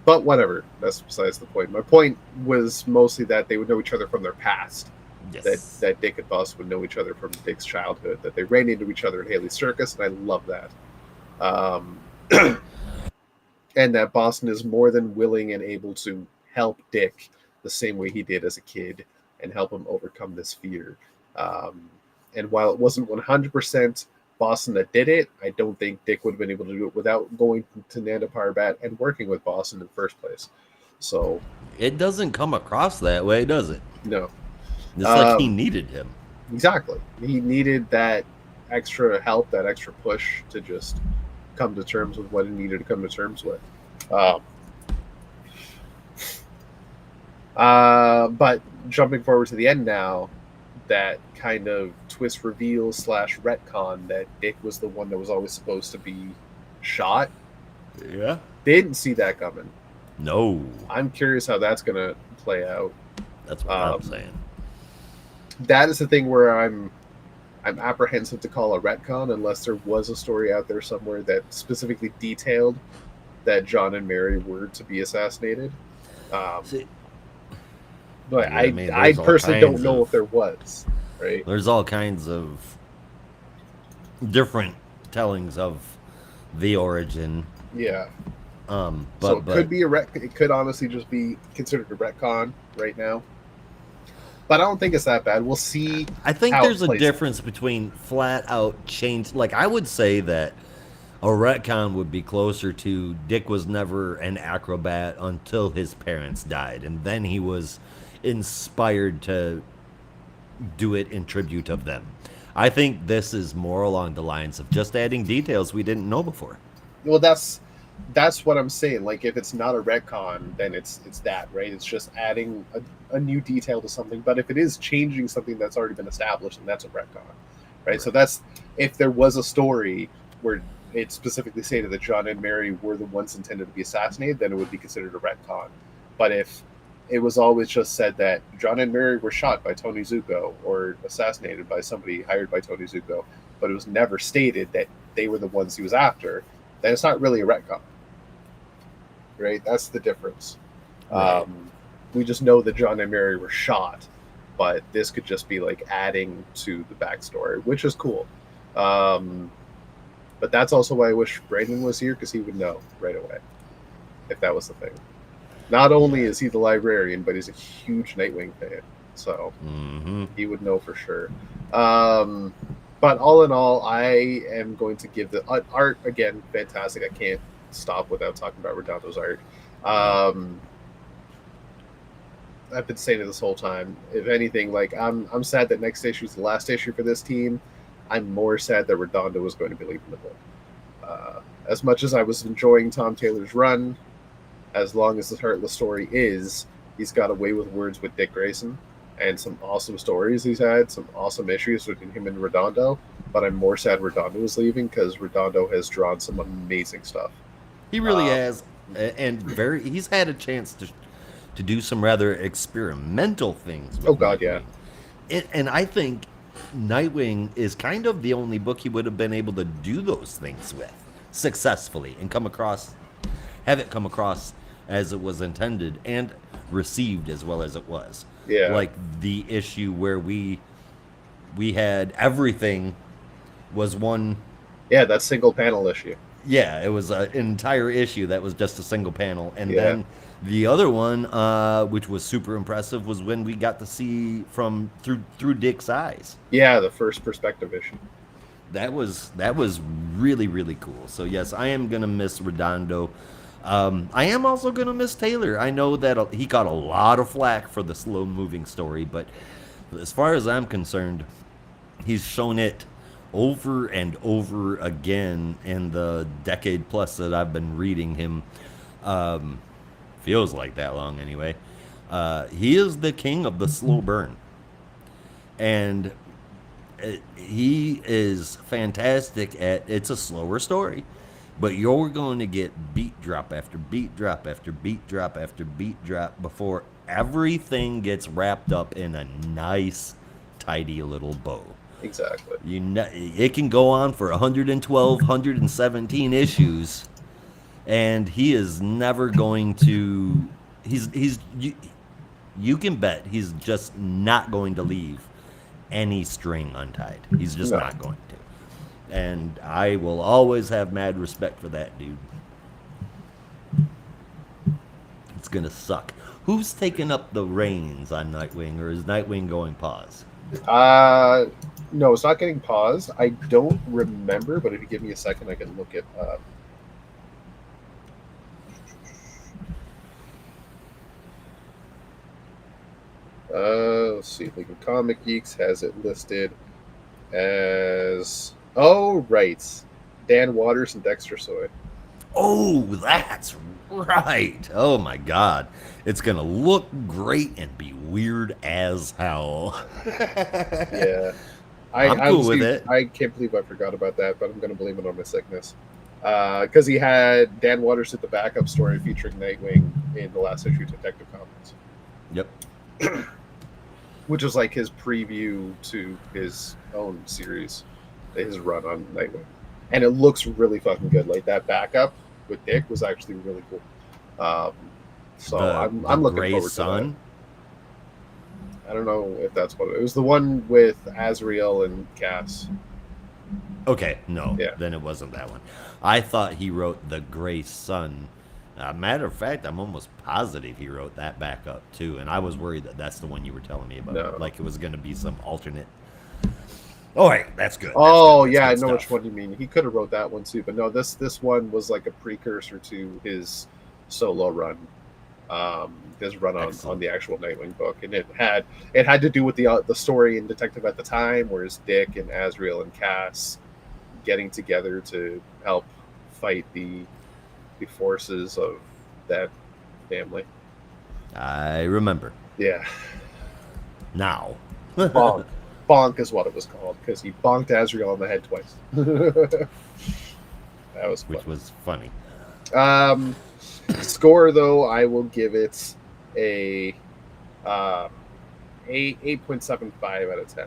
But whatever. That's besides the point. My point was mostly that they would know each other from their past. Yes. That Dick and Bus would know each other from Dick's childhood. That they ran into each other at Haley's Circus, and I love that. And that Boston is more than willing and able to help Dick the same way he did as a kid and help him overcome this fear. And while it wasn't 100% Boston that did it, I don't think Dick would have been able to do it without going to Nanda Parbat and working with Boston in the first place. So it doesn't come across that way, does it? No. It's like he needed him. Exactly. He needed that extra help, that extra push to just come to terms with what he needed to come to terms with. But jumping forward to the end now, that kind of twist reveal / retcon that Dick was the one that was always supposed to be shot. Yeah. Didn't see that coming. No. I'm curious how that's going to play out. That's what I'm saying. That is the thing where I'm apprehensive to call a retcon unless there was a story out there somewhere that specifically detailed that John and Mary were to be assassinated. But yeah, I personally don't know if there was. Right? There's all kinds of different tellings of the origin. Yeah. But so it could be it could honestly just be considered a retcon right now. But I don't think it's that bad. We'll see. I think there's a difference between flat out change. Like, I would say that a retcon would be closer to Dick was never an acrobat until his parents died. And then he was inspired to do it in tribute of them. I think this is more along the lines of just adding details we didn't know before. Well, that's what I'm saying. Like, if it's not a retcon, then it's that, right? It's just adding a new detail to something. But if it is changing something that's already been established, then that's a retcon, right? So that's, if there was a story where it specifically stated that John and Mary were the ones intended to be assassinated, then it would be considered a retcon. But if it was always just said that John and Mary were shot by Tony Zuko or assassinated by somebody hired by Tony Zuko, but it was never stated that they were the ones he was after, then it's not really a retcon, right? That's the difference. Right. We just know that John and Mary were shot, but this could just be like adding to the backstory, which is cool. But that's also why I wish Brandon was here, because he would know right away if that was the thing. Not only is he the librarian, but he's a huge Nightwing fan, so he would know for sure. But all in all, I am going to give the art, again, fantastic. I can't stop without talking about Redondo's art. I've been saying it this whole time. If anything, like, I'm sad that next issue is the last issue for this team. I'm more sad that Redondo was going to be leaving the book. As much as I was enjoying Tom Taylor's run, as long as the Heartless story is, he's got away with words with Dick Grayson, and some awesome stories he's had, some awesome issues between him and Redondo. But I'm more sad Redondo is leaving, because Redondo has drawn some amazing stuff. He really has, and he's had a chance to do some rather experimental things. Oh God, Nightwing. Yeah. And I think Nightwing is kind of the only book he would have been able to do those things with successfully and have it come across as it was intended and received as well as it was. Yeah. Like the issue where we had everything was one. Yeah, that single panel issue. Yeah, it was an entire issue that was just a single panel. And then the other one, which was super impressive, was when we got to see through Dick's eyes. Yeah, the first perspective issue. that was really, really cool. So yes, I am gonna miss Redondo. I am also gonna miss Taylor. I know that he got a lot of flack for the slow moving story, but as far as I'm concerned, he's shown it over and over again in the decade plus that I've been reading him. Um, Feels like that long anyway. He is the king of the slow burn, and he is fantastic at. It's a slower story, but you're going to get beat drop after beat drop after beat drop after beat drop before everything gets wrapped up in a nice, tidy little bow. Exactly. It can go on for 112, 117 issues, and he is never going to. You can bet he's just not going to leave any string untied. He's just No. not going to. And I will always have mad respect for that dude. It's gonna suck. Who's taking up the reins on Nightwing, or is Nightwing going pause? No, it's not getting paused. I don't remember, but if you give me a second, I can look it up. Let's see. League of Comic Geeks has it listed as right, Dan Waters and Dexter Soy. Oh, that's right. Oh my God, it's gonna look great and be weird as hell. Yeah, I'm cool with it. I can't believe I forgot about that, but I'm gonna blame it on my sickness. Because he had Dan Waters did the backup story featuring Nightwing in the last issue of Detective Comics. Yep. Which was like his preview to his own series, his run on Nightwing, and it looks really fucking good. Like that backup with Dick was actually really cool. So I'm looking Gray forward Sun? to that. I don't know if that's what it was. The one with Azrael and Cass. Okay, no, Yeah. then it wasn't that one. I thought he wrote the Gray Sun. Matter of fact, I'm almost positive he wrote that backup too, and I was worried that that's the one you were telling me about. No. Like it was going to be some alternate. All right, that's good. Oh that's yeah, I good know stuff. which one you mean. He could have wrote that one too, but no, this one was like a precursor to his solo run, his run on the actual Nightwing book, and it had to do with the story in Detective at the time, whereas Dick and Azrael and Cass getting together to help fight the forces of that family. I remember. Yeah. Now. Bonk. Bonk is what it was called, because he bonked Azrael on the head twice. That was fun. Which was funny. Score, though, I will give it a 8.75 out of 10.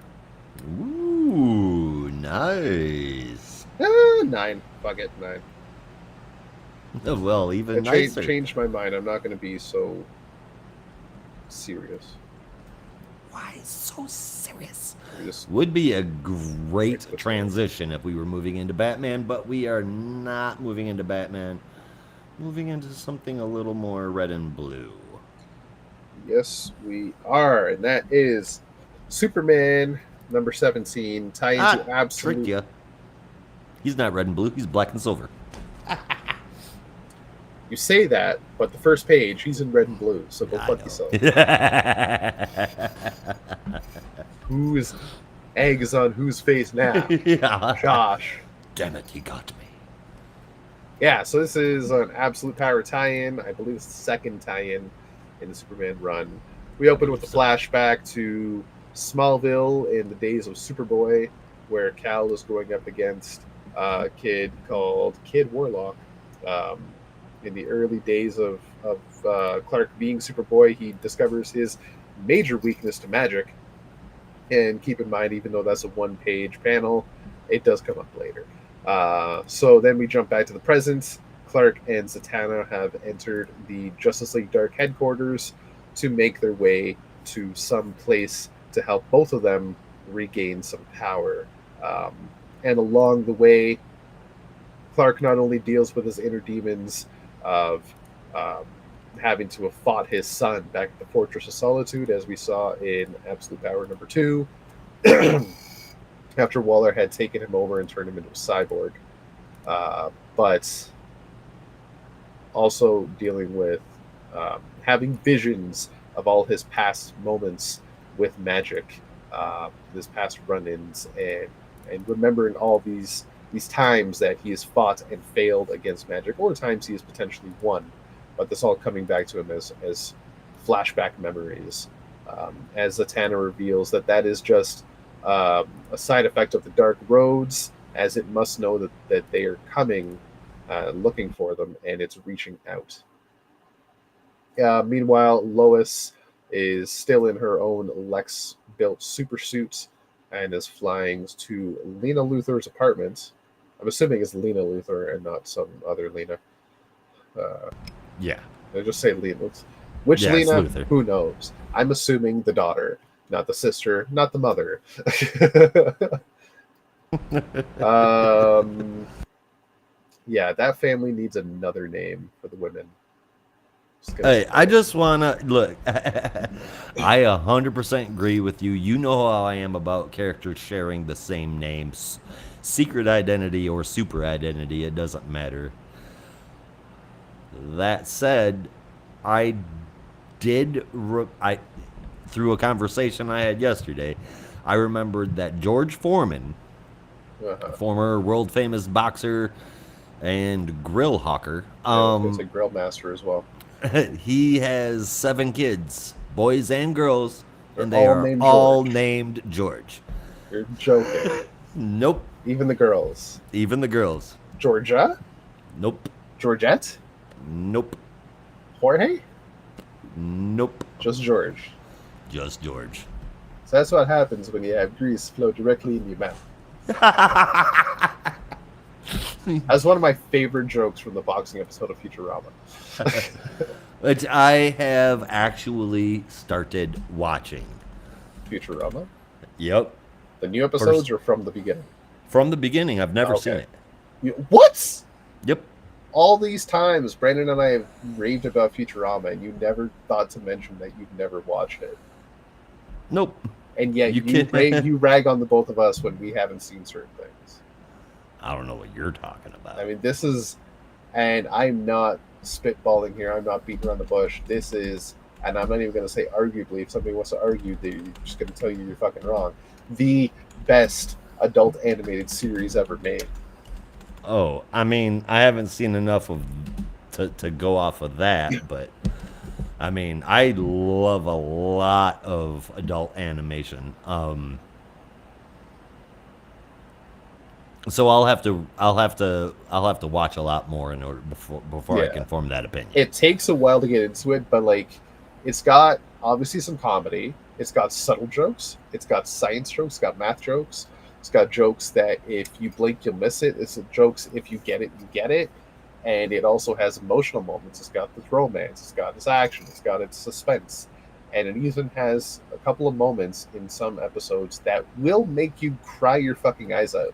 Ooh, nice. 9. Fuck it, 9. Well, even I nicer. changed my mind. I'm not going to be so serious. Why so serious? Just Would be a great transition if we were moving into Batman, but we are not moving into Batman. Moving into something a little more red and blue. Yes, we are, and that is Superman number 17. Tie into absolute. Tricked ya. He's not red and blue. He's black and silver. You say that, but the first page, he's in red and blue. So go fuck yourself. Whose egg is on whose face now? Yeah. Josh. Damn it, you got me. Yeah, so this is an Absolute Power tie-in. I believe it's the second tie-in in the Superman run. We open with a flashback to Smallville in the days of Superboy, where Cal is going up against a kid called Kid Warlock. In the early days of Clark being Superboy, he discovers his major weakness to magic. And keep in mind, even though that's a one-page panel, it does come up later. So then we jump back to the present. Clark and Zatanna have entered the Justice League Dark headquarters to make their way to some place to help both of them regain some power. And along the way, Clark not only deals with his inner demons of having to have fought his son back at the Fortress of Solitude, as we saw in Absolute Power number 2, after Waller had taken him over and turned him into a cyborg. But also dealing with having visions of all his past moments with magic, his past run-ins, and remembering all these times that he has fought and failed against magic, or times he has potentially won. But this all coming back to him as flashback memories. As Zatanna reveals that is just a side effect of the dark roads, as it must know that they are coming, looking for them, and it's reaching out. Meanwhile, Lois is still in her own Lex-built supersuit and is flying to Lena Luthor's apartment. I'm assuming it's Lena Luthor and not some other Lena. Yeah. I just say Lena. Which Lena? Who knows? I'm assuming the daughter, not the sister, not the mother. Yeah, that family needs another name for the women. Hey, I just want to look. I 100% agree with you. You know how I am about characters sharing the same names. Secret identity or super identity, it doesn't matter. That said, I did, through a conversation I had yesterday, I remembered that George Foreman, former world famous boxer and grill hawker, it's a grill master as well. He has 7 kids, boys and girls, and they are all named George. You're joking. Nope. Even the girls. Georgia? Nope. Georgette? Nope. Jorge? Nope. Just George. So that's what happens when you have grease flow directly in your mouth. That's one of my favorite jokes from the boxing episode of Futurama. Which I have actually started watching. Futurama? Yep. The new episodes or from the beginning? From the beginning. I've never seen it. What? Yep. All these times, Brandon and I have raved about Futurama, and you never thought to mention that you've never watched it. Nope. And yet you rag on the both of us when we haven't seen certain things. I don't know what you're talking about. I mean, this is, and I'm not spitballing here. I'm not beating around the bush. This is, and I'm not even going to say arguably. If somebody wants to argue, they're just going to tell you you're fucking wrong. The best adult animated series ever made. Oh, I mean, I haven't seen enough of to go off of that, but I mean, I love a lot of adult animation. So I'll have to watch a lot more in order before I can form that opinion. It takes a while to get into it, but like, it's got obviously some comedy. It's got subtle jokes. It's got science jokes. It's got math jokes. It's got jokes that if you blink, you'll miss it. It's jokes if you get it, you get it. And it also has emotional moments. It's got this romance. It's got its action. It's got its suspense. And it even has a couple of moments in some episodes that will make you cry your fucking eyes out.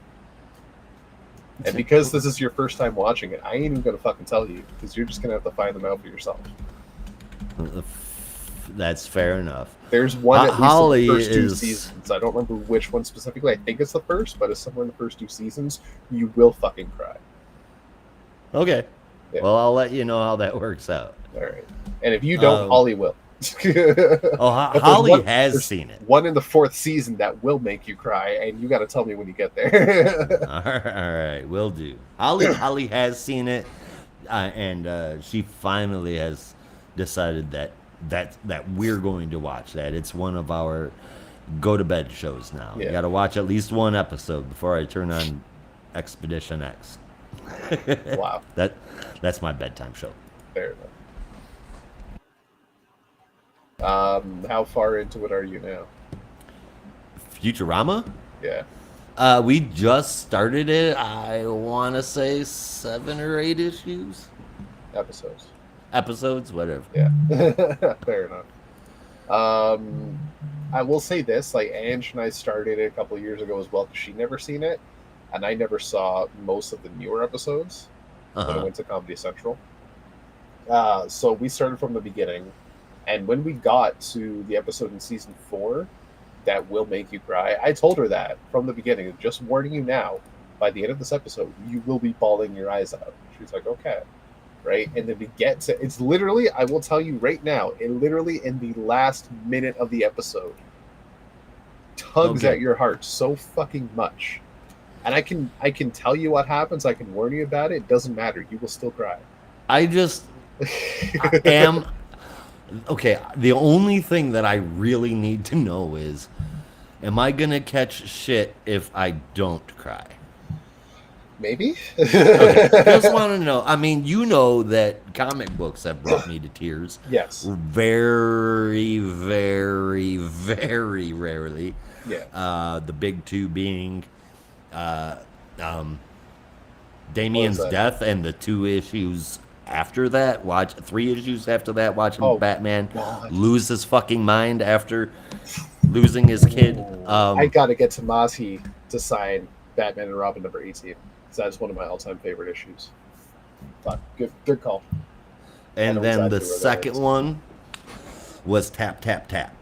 And because this is your first time watching it, I ain't even going to fucking tell you, because you're just going to have to find them out for yourself. That's fair enough. There's one at least in the first 2 seasons. I don't remember which one specifically. I think it's the first, but it's somewhere in the first 2 seasons. You will fucking cry. Okay. Yeah. Well, I'll let you know how that works out. All right. And if you don't, Holly will. Holly has seen it. One in the 4th season that will make you cry, and you got to tell me when you get there. All right, will do. Holly has seen it, and she finally has decided that we're going to watch that. It's one of our go to bed shows now. Yeah. You got to watch at least one episode before I turn on Expedition X. Wow, that's my bedtime show. Fair enough. How far into it are you now? Futurama? Yeah. We just started it. I want to say 7 or 8 issues. Episodes, whatever. Yeah. Fair enough. I will say this, like, Ange and I started it a couple of years ago as well, because she never seen it, and I never saw most of the newer episodes when I went to Comedy Central. So we started from the beginning, and when we got to the episode in season 4, that will make you cry. I told her that from the beginning. Just warning you now, by the end of this episode, you will be bawling your eyes out. She's like, okay. Right? And then we get to, it's literally, I will tell you right now, it literally in the last minute of the episode tugs at your heart so fucking much. And I can tell you what happens, I can warn you about it, it doesn't matter. You will still cry. I am okay, the only thing that I really need to know is, am I gonna catch shit if I don't cry? Maybe. Okay, just want to know. I mean, you know that comic books have brought me to tears. Yes. Very, very, very rarely. Yeah. The big two being Damien's death, and the 2 issues after that. 3 issues after that, watching Batman lose his fucking mind after losing his kid. I gotta get Tomasi to sign Batman and Robin number 18. That's one of my all-time favorite issues. But good call. And then the second one was Tap Tap Tap.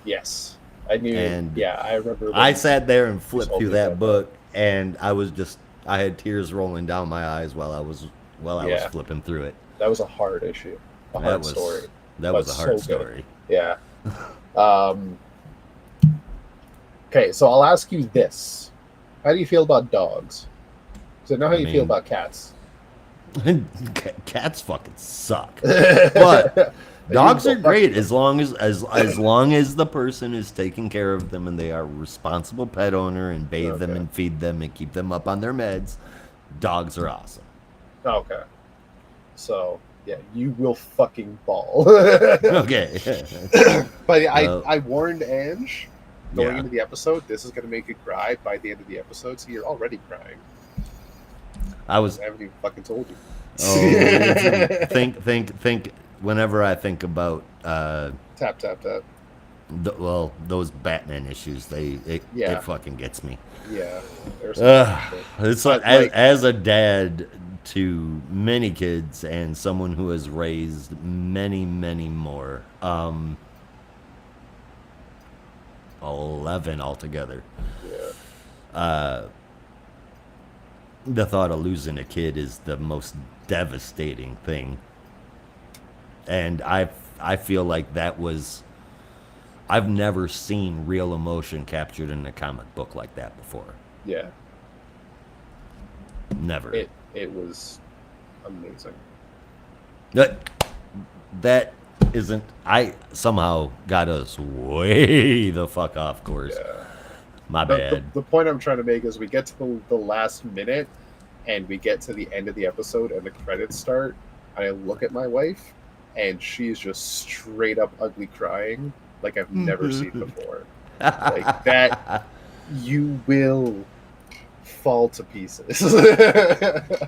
Yes, I knew. And yeah, I remember. I sat there and flipped through that book, and I had tears rolling down my eyes while I was flipping through it. That was a hard issue, hard story. That was a hard story. Yeah. Okay, so I'll ask you this: how do you feel about dogs? So know how you feel about cats. Cats fucking suck. But dogs are great as long as the person is taking care of them and they are a responsible pet owner and bathe them and feed them and keep them up on their meds. Dogs are awesome. Okay. So yeah, you will fucking bawl. Okay. But I warned Ange going into the episode, this is gonna make you cry by the end of the episode, so you're already crying. I haven't even fucking told you. Oh, think. Whenever I think about Tap Tap Tap. Those Batman issues, it fucking gets me. Yeah. It's like as a dad to many kids and someone who has raised many, many more. 11 altogether. Yeah. The thought of losing a kid is the most devastating thing. And I feel like I've never seen real emotion captured in a comic book like that before. Yeah. Never. It was amazing. That isn't. I somehow got us way the fuck off course. Yeah. My bad. The point I'm trying to make is we get to the last minute and we get to the end of the episode and the credits start. And I look at my wife and she's just straight up ugly crying like I've never seen before. Like that, you will fall to pieces. All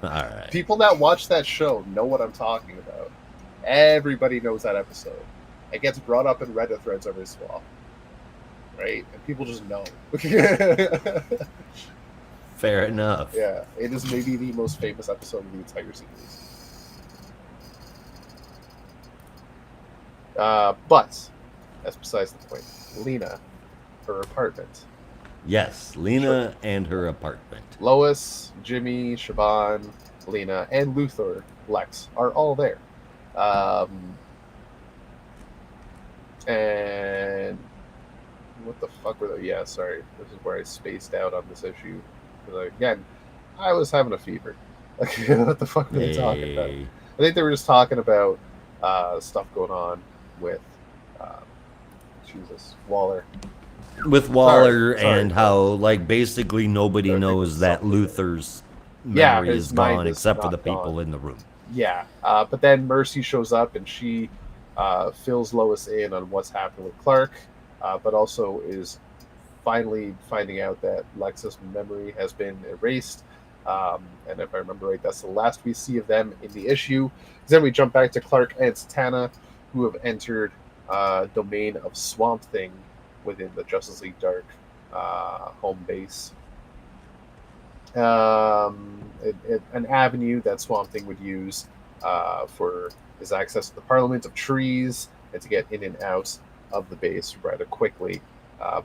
right. People that watch that show know what I'm talking about. Everybody knows that episode. It gets brought up in Reddit threads every so often. Right? And people just know. Fair enough. Yeah. It is maybe the most famous episode of the entire series. But that's besides the point. Lena, her apartment. Yes, Lena and her apartment. Lois, Jimmy, Shaban, Lena, and Luthor, Lex, are all there. And what the fuck were they? Yeah, sorry. This is where I spaced out on this issue. Because again, I was having a fever. Like, what the fuck were they talking about? I think they were just talking about stuff going on with Waller. With Waller and how, like, basically nobody knows that Luthor's memory is gone except for the people in the room. Yeah, but then Mercy shows up and she fills Lois in on what's happened with Clark, but also is finally finding out that Lex's memory has been erased. And if I remember right, that's the last we see of them in the issue. Then we jump back to Clark and Satana, who have entered domain of Swamp Thing within the Justice League Dark home base. An avenue that Swamp Thing would use for his access to the Parliament of Trees and to get in and out of the base rather quickly.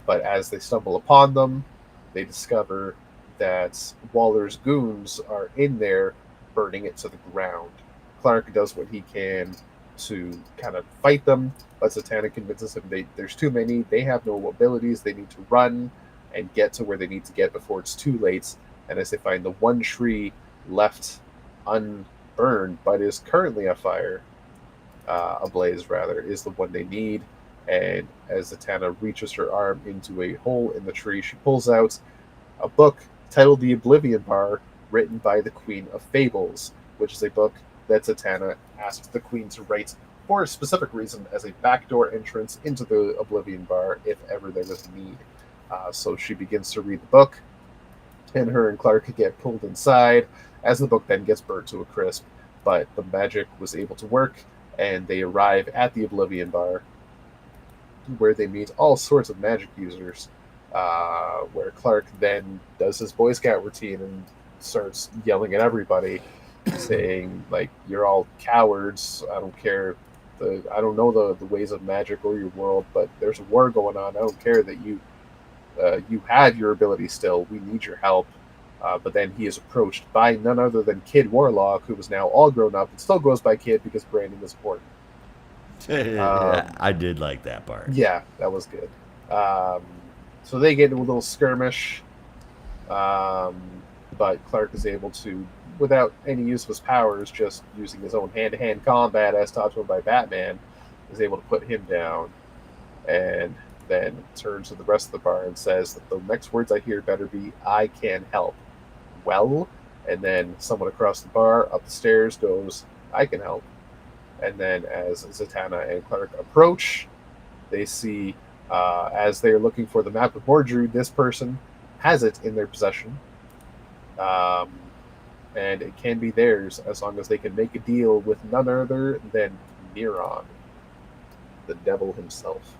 But as they stumble upon them, they discover that Waller's goons are in there, burning it to the ground. Clark does what he can to kind of fight them, but Zatanna convinces him there's too many. They have no abilities. They need to run and get to where they need to get before it's too late. And as they find the one tree left unburned, but is currently afire, ablaze rather, is the one they need. And as Zatanna reaches her arm into a hole in the tree, she pulls out a book titled The Oblivion Bar, written by the Queen of Fables, which is a book that Zatanna asked the Queen to write for a specific reason as a backdoor entrance into the Oblivion Bar if ever there was a need. So she begins to read the book, and her and Clark get pulled inside as the book then gets burnt to a crisp. But the magic was able to work, and they arrive at the Oblivion Bar, where they meet all sorts of magic users, where Clark then does his Boy Scout routine and starts yelling at everybody, saying, like, you're all cowards. I don't care. I don't know the ways of magic or your world, but there's a war going on. I don't care that you had your ability still. We need your help. But then he is approached by none other than Kid Warlock, who is now all grown up and still goes by Kid because branding is important. I did like that part. Yeah, that was good. So they get into a little skirmish, but Clark is able to, without any use of his powers, just using his own hand-to-hand combat as taught to him by Batman, is able to put him down, and then turns to the rest of the bar and says that the next words I hear better be, "I can help." Well, and then someone across the bar, up the stairs, goes, "I can help." And then as Zatanna and Clark approach, they see, as they are looking for the map of Mordru, this person has it in their possession. And it can be theirs as long as they can make a deal with none other than Neron, the devil himself.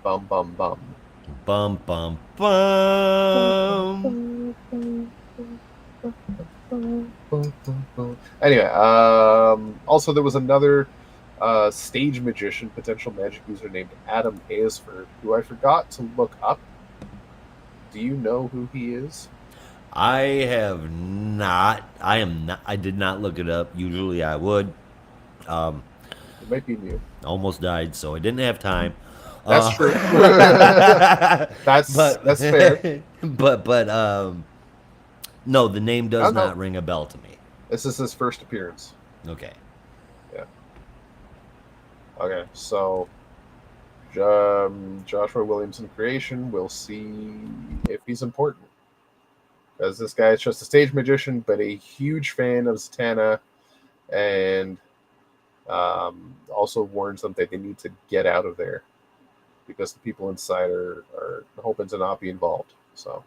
Bum, bum, bum. Bum, bum, bum. Anyway, also there was another stage magician, potential magic user named Adam Aisford, who I forgot to look up. Do you know who he is? I have not. I did not look it up. Usually I would. It might be new. Almost died, so I didn't have time. That's true. That's fair. But no, the name does not ring a bell to me. This is his first appearance. Okay. Yeah. Okay, so Joshua Williamson creation. We'll see if he's important. Because this guy is just a stage magician, but a huge fan of Zatanna, and also warns them that they need to get out of there because the people inside are hoping to not be involved. So,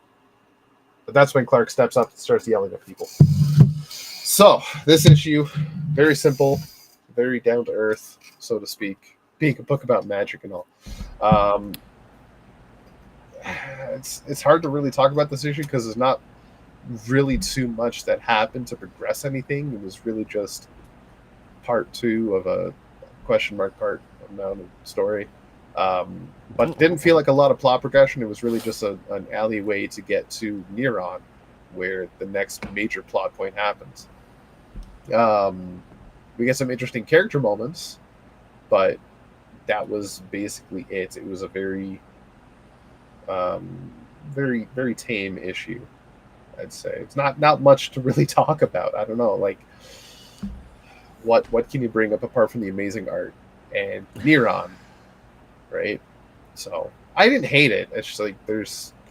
but that's when Clark steps up and starts yelling at people. So this issue, very simple, very down to earth, so to speak, being a book about magic and all. It's hard to really talk about this issue because there's not really too much that happened to progress anything. It was really just part 2 of a question mark part amount of story. But didn't feel like a lot of plot progression. It was really just an alleyway to get to Neron, where the next major plot point happens. We get some interesting character moments, but that was basically it. It was a very, very, very tame issue, I'd say. It's not much to really talk about. I don't know, like, what can you bring up apart from the amazing art and Neron, right? So I didn't hate it. It's just like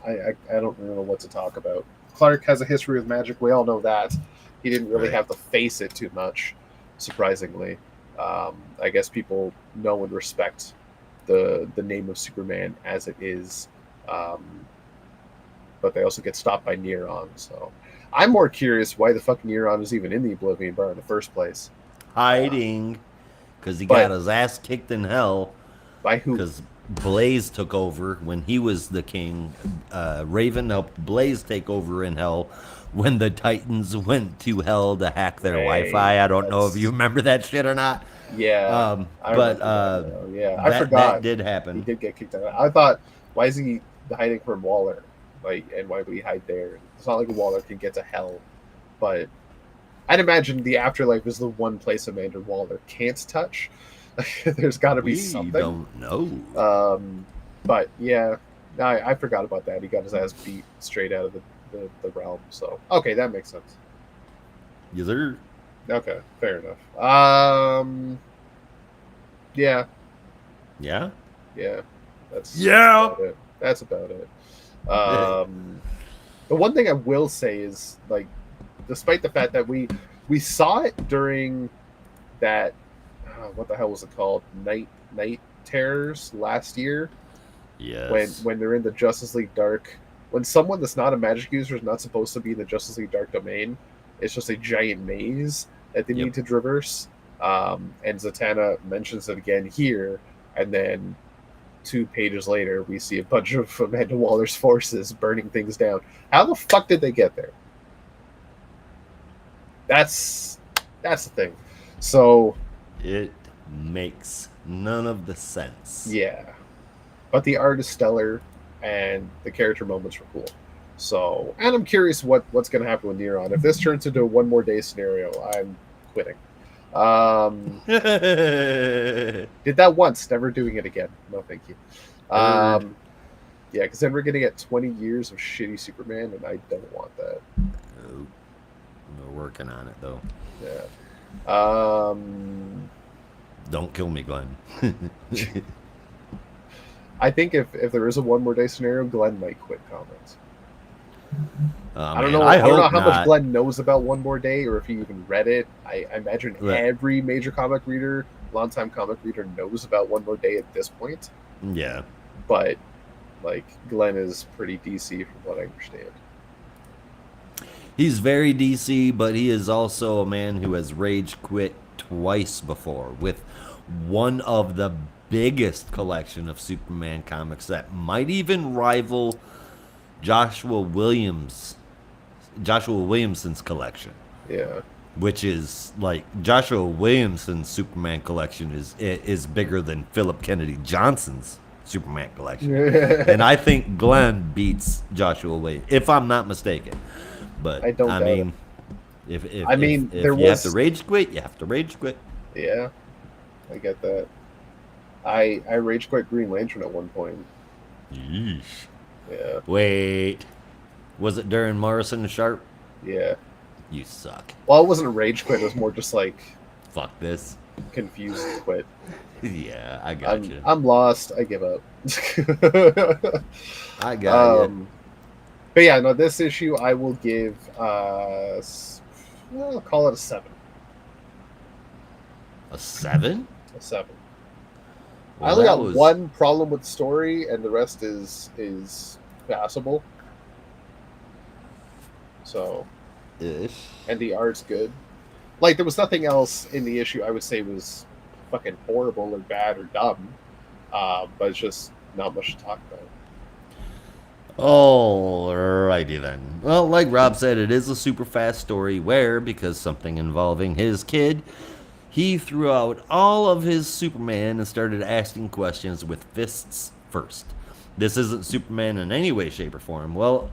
I don't really know what to talk about. Clark has a history with magic. We all know that. He didn't really have to face it too much, surprisingly. I guess people know and respect the name of Superman as it is, but they also get stopped by Neron. So I'm more curious why the fuck Neron is even in the Oblivion Bar in the first place. Hiding, because he got his ass kicked in hell. By who? Because Blaze took over when he was the king. Raven helped Blaze take over in hell when the Titans went to hell to hack their Wi-Fi. I don't know if you remember that shit or not. Yeah, I But remember that now. Yeah, I that forgot did he happen. did get kicked out. I thought, why is he hiding from Waller? Like, and why would he hide there? It's not like Waller can get to hell, but I'd imagine the afterlife is the one place Amanda Waller can't touch. There's got to be We something. don't know. But yeah, I forgot about that. He got his ass beat straight out of the realm. So okay, that makes sense. Yes, sir. Okay, fair enough. Yeah, Yeah. yeah, that's Yeah. about it. That's about it. The one thing I will say is, like, despite the fact that we saw it during that what the hell was it called, night terrors last year, Yes. when they're in the Justice League Dark, when someone that's not a magic user is not supposed to be in the Justice League Dark domain, it's just a giant maze that they need to traverse. And Zatanna mentions it again here, and then 2 pages later, we see a bunch of Amanda Waller's forces burning things down. How the fuck did they get there? That's the thing. So it makes none of the sense. Yeah, but the art is stellar, and the character moments were cool. So, and I'm curious what's going to happen with Neron. If this turns into a one more day scenario, I'm quitting. Did that once, never doing it again. No, thank you. Yeah, because then we're going to get 20 years of shitty Superman, and I don't want that. Oh, we're working on it, though. Yeah. Don't kill me, Glenn. I think if there is a one more day scenario, Glenn might quit comics. I don't know. I don't know how much Glenn knows about One More Day, or if he even read it. I imagine every major comic reader, longtime comic reader, knows about One More Day at this point. Yeah, but like Glenn is pretty DC from what I understand. He's very DC, but he is also a man who has rage quit twice before with one of the biggest collection of Superman comics that might even rival Joshua Williamson's collection. Yeah. Which is like Joshua Williamson's Superman collection is bigger than Philip Kennedy Johnson's Superman collection. And I think Glenn beats Joshua Williams, if I'm not mistaken. But I mean, if you have to rage quit, you have to rage quit. Yeah, I get that. I rage quit Green Lantern at one point. Yeesh. Yeah. Wait, was it during Morrison and Sharp? Yeah. You suck. Well, it wasn't a rage quit. It was more just like, fuck this. Confused quit. Yeah, I got you. I'm lost. I give up. I got you. But yeah, no, this issue I will give, I'll call it a 7. A 7? A 7. Well, I only got one problem with the story, and the rest is passable. So, ish. And the art's good. Like, there was nothing else in the issue I would say was fucking horrible or bad or dumb. But it's just not much to talk about. Alrighty then. Well, like Rob said, it is a super fast story where, because something involving his kid, he threw out all of his Superman and started asking questions with fists first. This isn't Superman in any way, shape, or form. Well,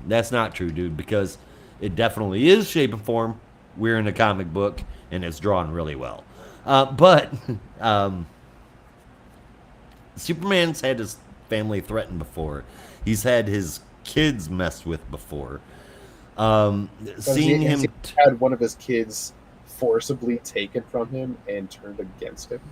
that's not true, dude, because it definitely is shape and form. We're in a comic book, and it's drawn really well. But Superman's had his family threatened before. He's had his kids messed with before. Seeing him had one of his kids forcibly taken from him and turned against him.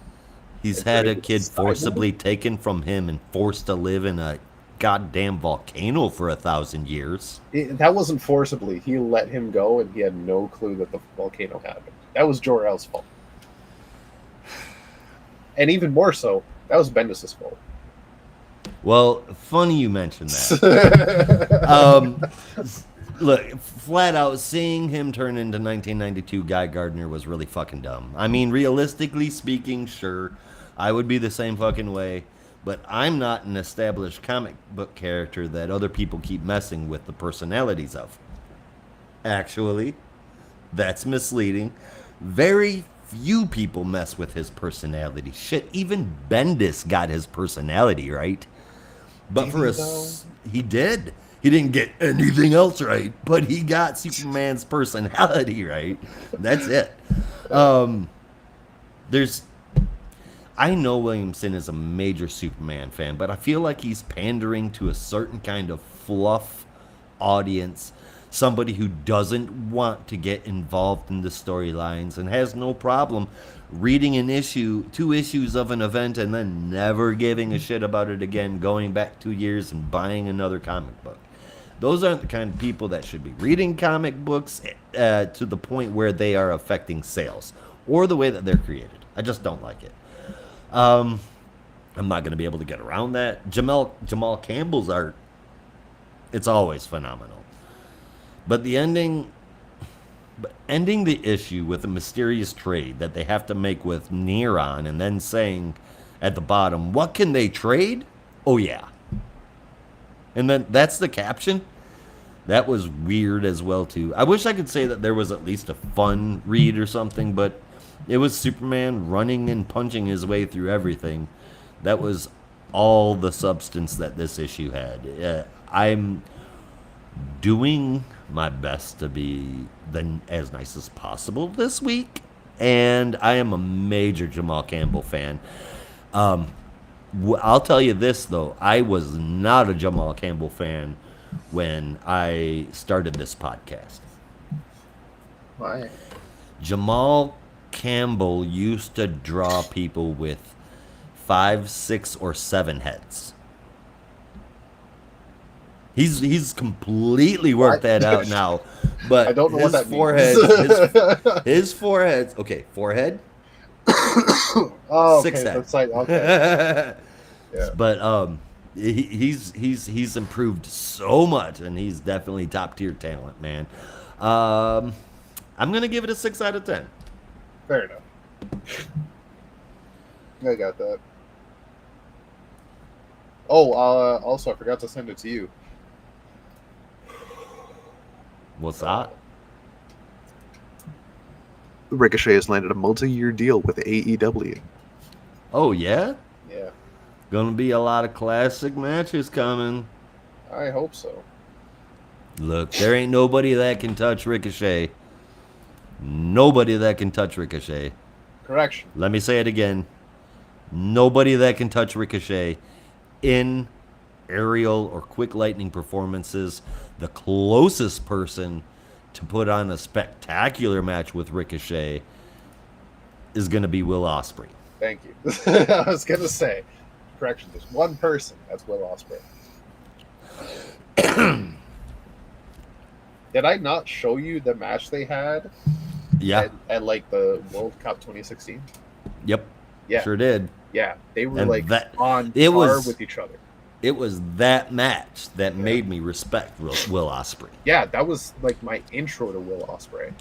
He's had a kid forcibly taken from him and forced to live in a goddamn volcano for 1,000 years. That wasn't forcibly. He let him go, and he had no clue that the volcano happened. That was Jor-El's fault. And even more so, that was Bendis' fault. Well, funny you mentioned that. Look, flat out, seeing him turn into 1992 Guy Gardner was really fucking dumb. I mean, realistically speaking, sure, I would be the same fucking way, but I'm not an established comic book character that other people keep messing with the personalities of. Actually, that's misleading. Very few people mess with his personality. Shit, even Bendis got his personality right. But he did. He didn't get anything else right, but he got Superman's personality right. That's it. I know Williamson is a major Superman fan, but I feel like he's pandering to a certain kind of fluff audience, somebody who doesn't want to get involved in the storylines and has no problem reading two issues of an event and then never giving a shit about it again, going back 2 years and buying another comic book. Those aren't the kind of people that should be reading comic books to the point where they are affecting sales or the way that they're created. I just don't like it. I'm not going to be able to get around that. Jamal Campbell's art, it's always phenomenal. But ending the issue with a mysterious trade that they have to make with Neron and then saying at the bottom, what can they trade? Oh, yeah. And then that's the caption. That was weird as well, too. I wish I could say that there was at least a fun read or something, but it was Superman running and punching his way through everything. That was all the substance that this issue had. I'm doing my best to be as nice as possible this week, and I am a major Jamal Campbell fan. I'll tell you this, though. I was not a Jamal Campbell fan when I started this podcast. Why? Jamal Campbell used to draw people with 5, 6, or 7 heads. He's completely worked that out now. But I don't know what that means. His forehead. Okay, forehead. Oh, 6 heads. That's like, okay. Yeah. But he's improved so much, and he's definitely top tier talent, man. I'm gonna give it a 6 out of 10. Fair enough. I got that. Oh, also I forgot to send it to you. What's that? Ricochet has landed a multi-year deal with AEW. Oh, yeah? Yeah. Gonna be a lot of classic matches coming. I hope so. Look, there ain't nobody that can touch Ricochet. Nobody that can touch Ricochet. Correction. Let me say it again. Nobody that can touch Ricochet in aerial or quick lightning performances. The closest person to put on a spectacular match with Ricochet is going to be Will Ospreay. Thank you. I was going to say, correction, there's one person. That's Will Ospreay. Did I not show you the match they had? Yeah. At like the World Cup 2016? Yep. Yeah. Sure did. Yeah. They were And on par with each other. It was that match that made me respect Will Ospreay. Yeah, that was like my intro to Will Ospreay.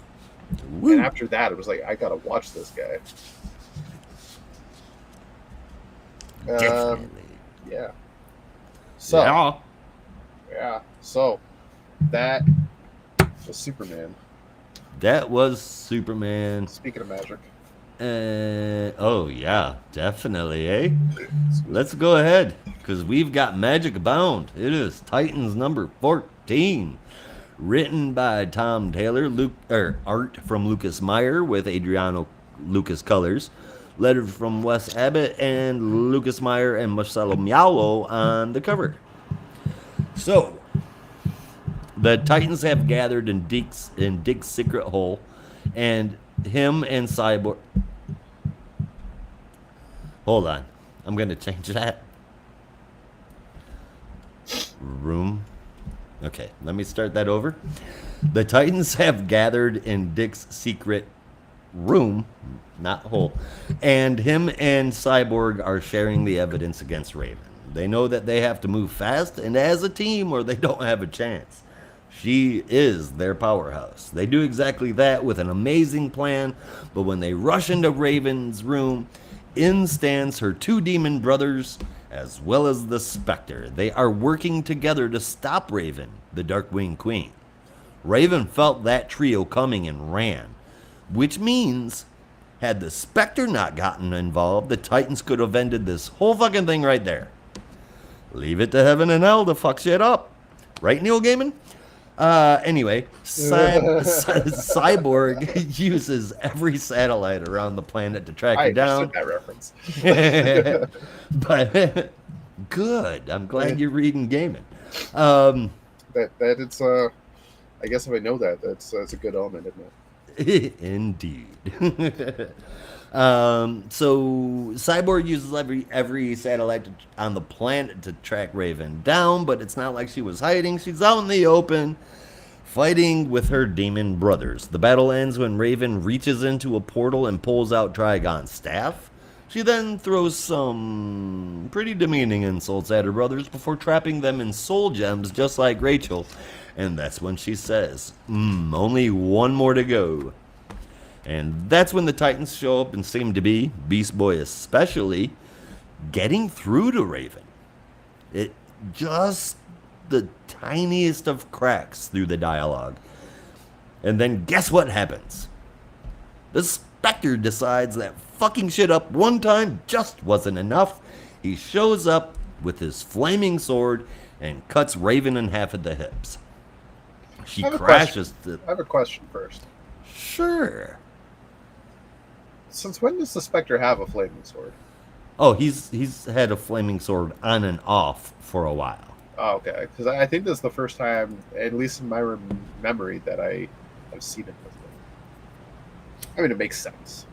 Woo. And after that, it was like, I gotta watch this guy. Definitely. Yeah. So. Yeah. So, that was Superman. That was Superman. Speaking of magic. Oh, yeah, definitely, eh? Let's go ahead, because we've got Magic Bound. It is Titans number 14. Written by Tom Taylor, art from Lucas Meyer with Adriano Lucas colors. Letter from Wes Abbott and Lucas Meyer and Marcelo Mialo on the cover. So, the Titans have gathered in Dick's secret hole, and him and Cyborg... Hold on. I'm going to change that. Room. Okay, let me start that over. The Titans have gathered in Dick's secret room, not hole, and him and Cyborg are sharing the evidence against Raven. They know that they have to move fast and as a team or they don't have a chance. She is their powerhouse. They do exactly that with an amazing plan, but when they rush into Raven's room, in stands her 2 demon brothers, as well as the Spectre. They are working together to stop Raven, the Darkwing Queen. Raven felt that trio coming and ran, which means Had the Spectre not gotten involved, the Titans could have ended this whole fucking thing right there. Leave it to heaven and hell to fuck shit up. Right, Neil Gaiman? Anyway, Cyborg uses every satellite around the planet to track her down. I understood that reference. But good. I'm glad you're reading Gaiman. That it's I guess if I know that, that's a good element, isn't it? Indeed. So Cyborg uses every satellite on the planet to track Raven down, but it's not like she was hiding. She's out in the open, fighting with her demon brothers. The battle ends when Raven reaches into a portal and pulls out Trigon's staff. She then throws some pretty demeaning insults at her brothers before trapping them in soul gems just like Rachel. And that's when she says, only one more to go. And that's when the Titans show up and seem to be, Beast Boy especially, getting through to Raven. It just the tiniest of cracks through the dialogue. And then guess what happens? The Spectre decides that fucking shit up one time just wasn't enough. He shows up with his flaming sword and cuts Raven in half at the hips. She crashes. I have a question first. Sure. Since when does the Spectre have a flaming sword? Oh, he's had a flaming sword on and off for a while. Oh, okay. Because I think this is the first time, at least in my memory, that I have seen it with it. I mean, it makes sense.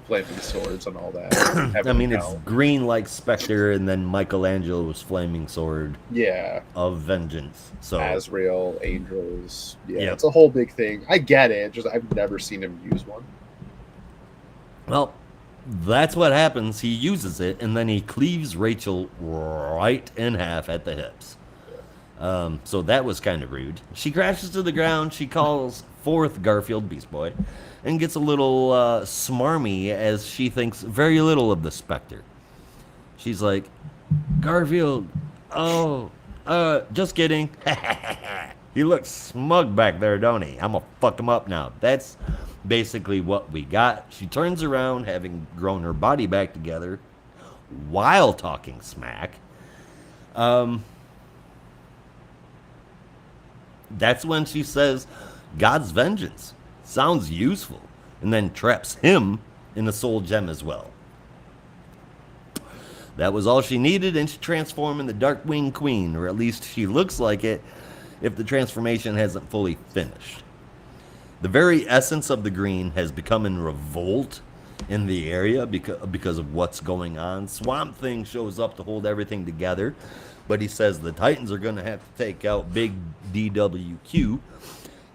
Flaming swords and all that. I mean, it's green like Spectre, and then Michelangelo's flaming sword. Yeah. Of vengeance. So Azrael, angels. Yeah, it's a whole big thing. I get it. Just I've never seen him use one. Well, that's what happens. He uses it, and then he cleaves Rachel right in half at the hips. So that was kind of rude. She crashes to the ground. She calls forth Garfield, Beast Boy, and gets a little smarmy as she thinks very little of the Spectre. She's like, Garfield, just kidding. He looks smug back there, don't he? I'm gonna fuck him up now. That's basically what we got. She turns around, having grown her body back together, while talking smack. That's when she says, God's vengeance sounds useful, and then traps him in a soul gem as well. That was all she needed, and she transformed in the Darkwing Queen, or at least she looks like it if the transformation hasn't fully finished. The very essence of the green has become in revolt in the area because of what's going on. Swamp Thing shows up to hold everything together, but he says the Titans are going to have to take out Big DWQ.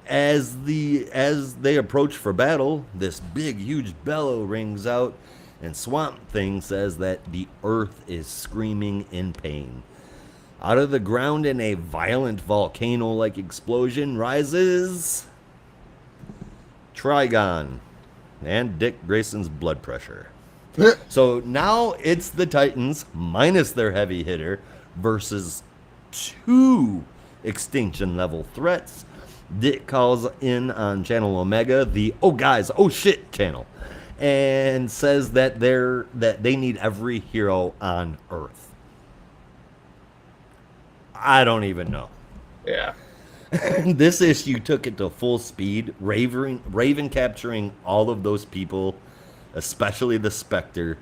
As they approach for battle, this big, huge bellow rings out, and Swamp Thing says that the earth is screaming in pain. Out of the ground in a violent volcano-like explosion rises Trigon and Dick Grayson's blood pressure. So now it's the Titans minus their heavy hitter versus 2 extinction level threats. Dick calls in on Channel Omega, the oh guys, oh shit channel, and says that they need every hero on Earth. I don't even know. Yeah. This issue took it to full speed. Raven capturing all of those people, especially the Spectre,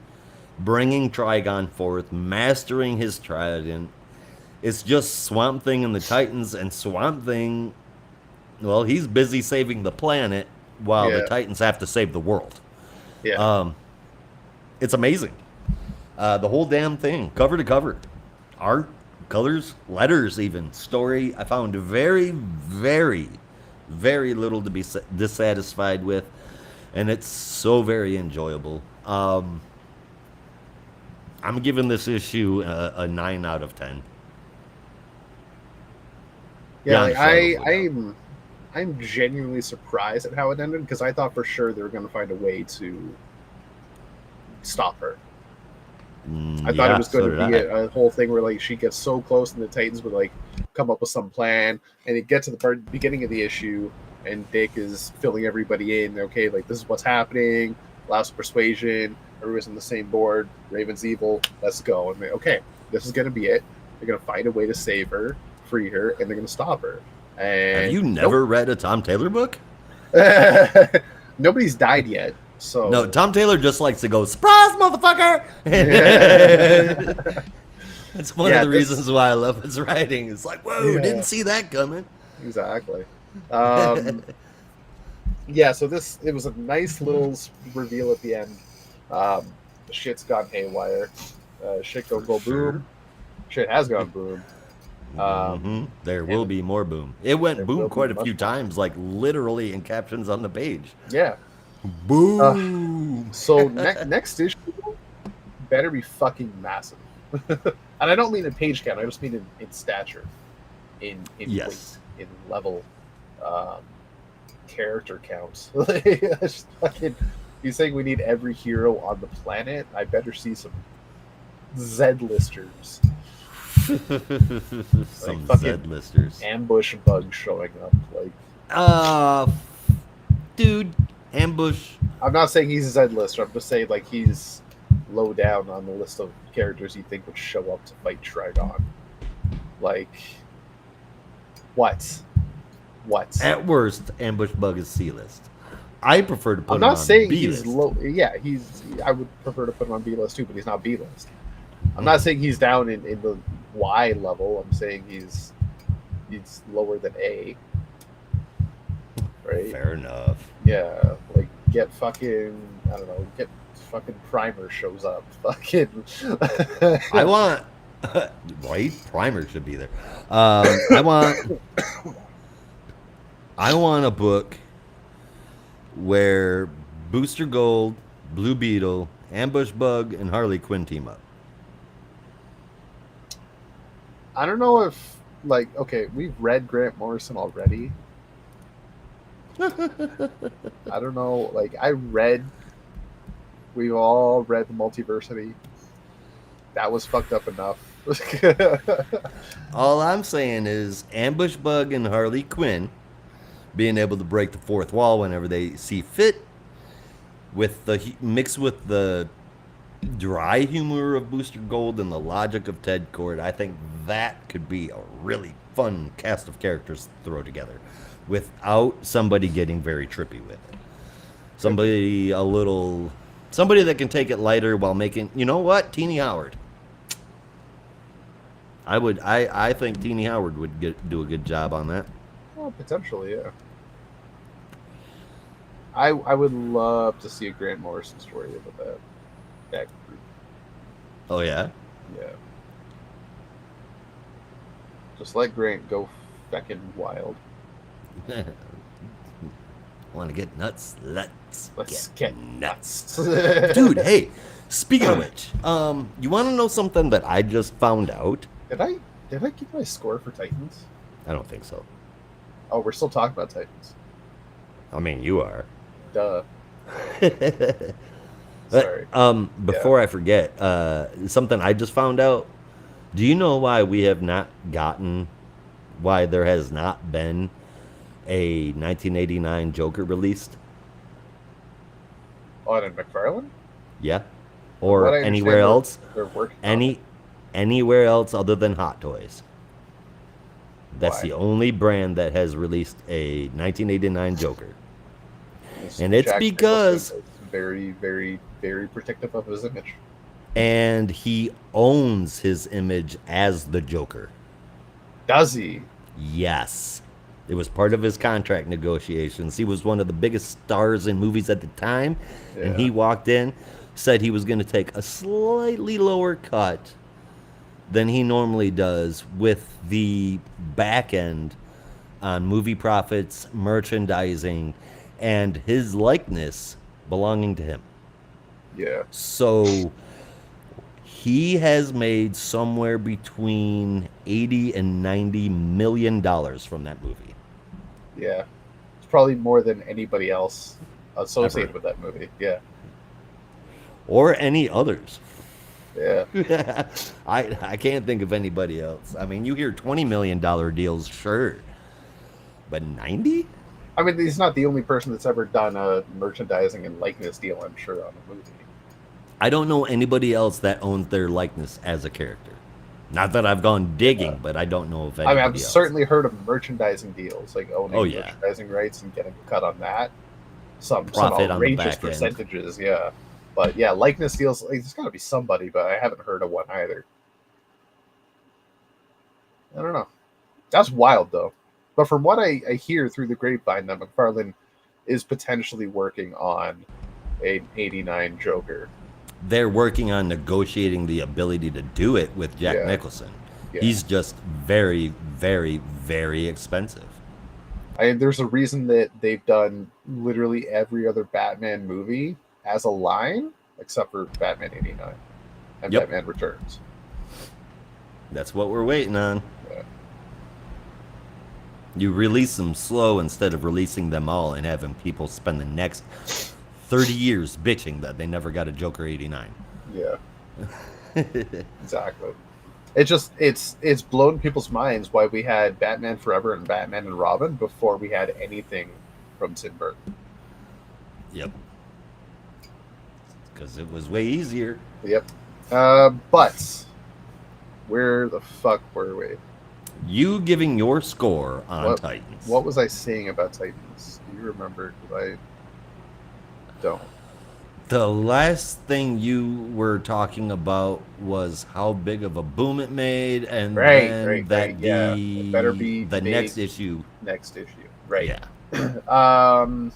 bringing Trigon forth, mastering his trident. It's just Swamp Thing and the Titans, and Swamp Thing, well, he's busy saving the planet while the Titans have to save the world. Yeah. It's amazing. The whole damn thing, cover to cover. Art, colors, letters even. Story, I found very, very, very little to be dissatisfied with. And it's so very enjoyable. I'm giving this issue a 9 out of 10. Yeah, like I'm genuinely surprised at how it ended, because I thought for sure they were going to find a way to stop her. I thought it was going to be a whole thing where like she gets so close and the Titans would like come up with some plan, and it gets to the beginning of the issue, and Dick is filling everybody in. Okay, like this is what's happening. Lots of persuasion. Everyone's on the same board. Raven's evil. Let's go. And okay, this is gonna be it. They're gonna find a way to save her, free her, and they're gonna stop her. And have you never read a Tom Taylor book? Nobody's died yet. So no, Tom Taylor just likes to go, surprise, motherfucker! It's one of the reasons why I love his writing. It's like, whoa, didn't see that coming. Exactly. So it was a nice little reveal at the end. Shit's gone haywire. Shit go boom. Shit has gone boom. There will be more boom. It went boom quite a few times, like literally in captions on the page. Yeah. Boom. So next issue better be fucking massive. And I don't mean in page count, I just mean in stature. In weight, in level, character counts. He's saying we need every hero on the planet. I better see some Z-listers. Some Z-listers. Ambush bugs showing up. Dude, ambush. I'm not saying he's a Z-lister. I'm just saying like he's low down on the list of characters you think would show up to fight Trigon. Like, what? At worst, ambush bug is C-list. I prefer to put him on B-list. I'm not saying he's low. Yeah, I would prefer to put him on B-list too, but he's not B-list. I'm not saying he's down in the Y level. I'm saying he's lower than A. Right? Fair enough. Yeah, like get fucking Primer shows up. Fucking I want right? Primer should be there. I want a book where Booster Gold, Blue Beetle, Ambush Bug, and Harley Quinn team up. I don't know if we've read Grant Morrison already. I don't know. We've all read the Multiversity. That was fucked up enough. All I'm saying is Ambush Bug and Harley Quinn being able to break the fourth wall whenever they see fit, mixed with the dry humor of Booster Gold and the logic of Ted Kord. I think that could be a really fun cast of characters to throw together without somebody getting very trippy with it. Somebody that can take it lighter while making, you know what, Teenie Howard. I think Teenie Howard would do a good job on that. Well, potentially, yeah. I would love to see a Grant Morrison story about that group. Oh yeah? Yeah. Just let Grant go feckin' wild. Want to get nuts? Let's get nuts. Dude, hey, speaking of which, you want to know something that I just found out? Did I give my score for Titans? I don't think so. Oh, we're still talking about Titans. I mean, you are. Duh. Sorry. Before I forget, something I just found out. Do you know why there has not been a 1989 Joker released? Oh, and McFarlane? Yeah. Or anywhere else? They're working anywhere else other than Hot Toys. That's Why? the only brand that has released a 1989 Joker. And it's because very, very, very protective of his image. And he owns his image as the Joker. Does he? Yes. It was part of his contract negotiations. He was one of the biggest stars in movies at the time. Yeah. And he walked in, said he was going to take a slightly lower cut than he normally does with the back end on movie profits, merchandising, and his likeness belonging to him. Yeah. So he has made somewhere between $80 and $90 million from that movie. Yeah. It's probably more than anybody else associated with that movie. Yeah. Or any others. Yeah. I can't think of anybody else. I mean, you hear $20 million deals, sure. But 90? I mean, he's not the only person that's ever done a merchandising and likeness deal, I'm sure, on a movie. I don't know anybody else that owns their likeness as a character. Not that I've gone digging, but I don't know of I mean, anybody I've else. certainly heard of merchandising deals, like owning Oh, yeah. merchandising rights and getting a cut on that. Some Profit on the outrageous back end. percentages, yeah. But yeah, likeness deals, like, there's got to be somebody, but I haven't heard of one either. I don't know. That's wild, though. But from what I hear through the grapevine, that McFarlane is potentially working on an 89 Joker. They're working on negotiating the ability to do it with Jack Nicholson. Yeah. He's just very, very, very expensive. There's a reason that they've done literally every other Batman movie as a line, except for Batman 89 and Batman Returns. That's what we're waiting on. Yeah. You release them slow instead of releasing them all and having people spend the next 30 years bitching that they never got a Joker 89. Yeah. Exactly. It's blown people's minds why we had Batman Forever and Batman and Robin before we had anything from Tim Burton. Yep. Because it was way easier. Yep. But where the fuck were we? You giving your score on Titans. What was I saying about Titans? Do you remember? I don't. The last thing you were talking about was how big of a boom it made, and that it better be the next issue. Next issue, right? Yeah.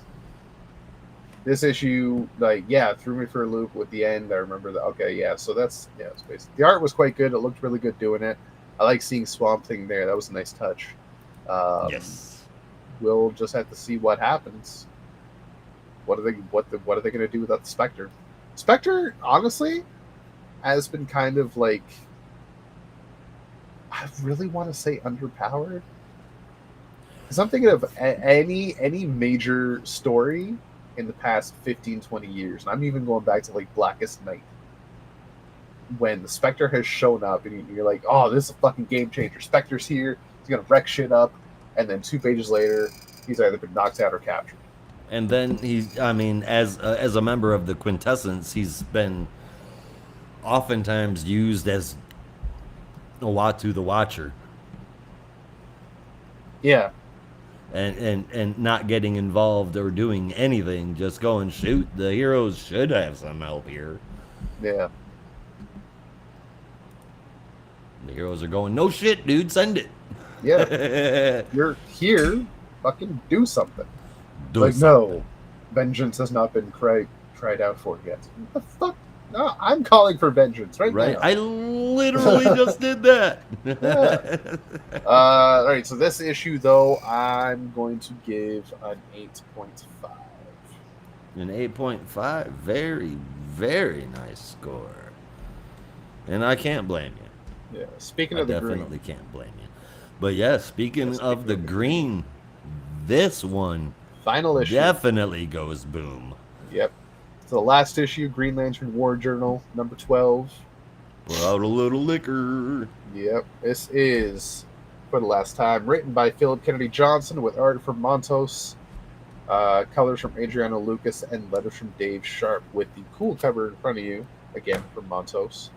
This issue, threw me for a loop with the end. I remember that. Okay, yeah. So it's basically, the art was quite good. It looked really good doing it. I like seeing Swamp Thing there. That was a nice touch. Yes. We'll just have to see what happens. What are they going to do without the Spectre? Spectre, honestly, has been kind of like, I really want to say underpowered. Because I'm thinking of any major story in the past 15, 20 years, and I'm even going back to like Blackest Night, when the Spectre has shown up and you're like, oh, this is a fucking game changer. Spectre's here. He's going to wreck shit up. And then 2 pages later, he's either been knocked out or captured. And then as a member of the Quintessence, he's been oftentimes used as Uatu the Watcher. Yeah. And not getting involved or doing anything, just going, shoot, the heroes should have some help here. Yeah. The heroes are going, no shit, dude, send it. Yeah. You're here, fucking do something. No, vengeance has not been cried out for yet. What the fuck? No, I'm calling for vengeance right now. I literally just did that. Yeah. All right, so this issue, though, I'm going to give an 8.5. An 8.5. Very, very nice score. And I can't blame you. Yeah, speaking of the green. I definitely can't blame you. But yeah, speaking of the green, this one final issue definitely goes boom. Yep. So the last issue, Green Lantern War Journal, number 12. Pour out a little liquor. Yep. This is, for the last time, written by Philip Kennedy Johnson with art from Montos, colors from Adriano Lucas, and letters from Dave Sharp with the cool cover in front of you, again from Montos.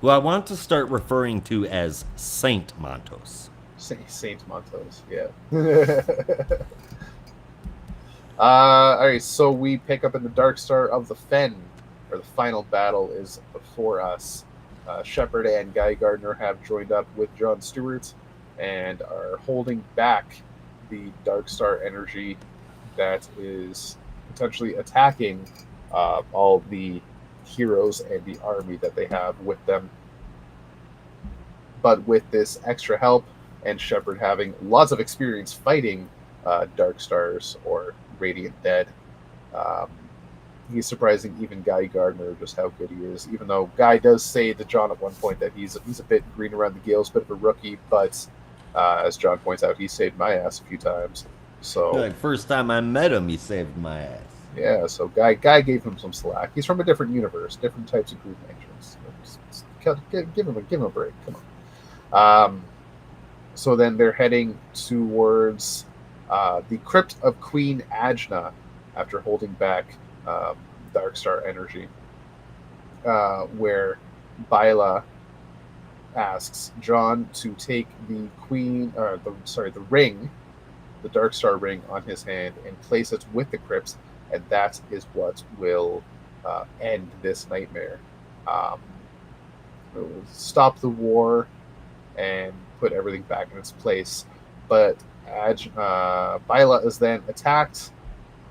Who I want to start referring to as Saint Montos. Saint Montos, yeah. All right, so we pick up in the Dark Star of the Fen, where the final battle is before us. Shepard and Guy Gardner have joined up with John Stewart and are holding back the Dark Star energy that is potentially attacking all the heroes and the army that they have with them. But with this extra help and Shepard having lots of experience fighting Dark Stars or Radiant Dead, he's surprising even Guy Gardner just how good he is. Even though Guy does say to John at one point that he's a bit green around the gills, bit of a rookie, but as John points out, he saved my ass a few times. So like first time I met him, he saved my ass. Yeah, so Guy gave him some slack. He's from a different universe, different types of Green Lanterns. Give him a break. Come on. So then they're heading towards the crypt of Queen Ajna, after holding back um, Darkstar energy, where Byla asks John to take the ring, the Darkstar ring on his hand, and place it with the crypts, and that is what will end this nightmare. Um, it will stop the war and put everything back in its place. But Byla is then attacked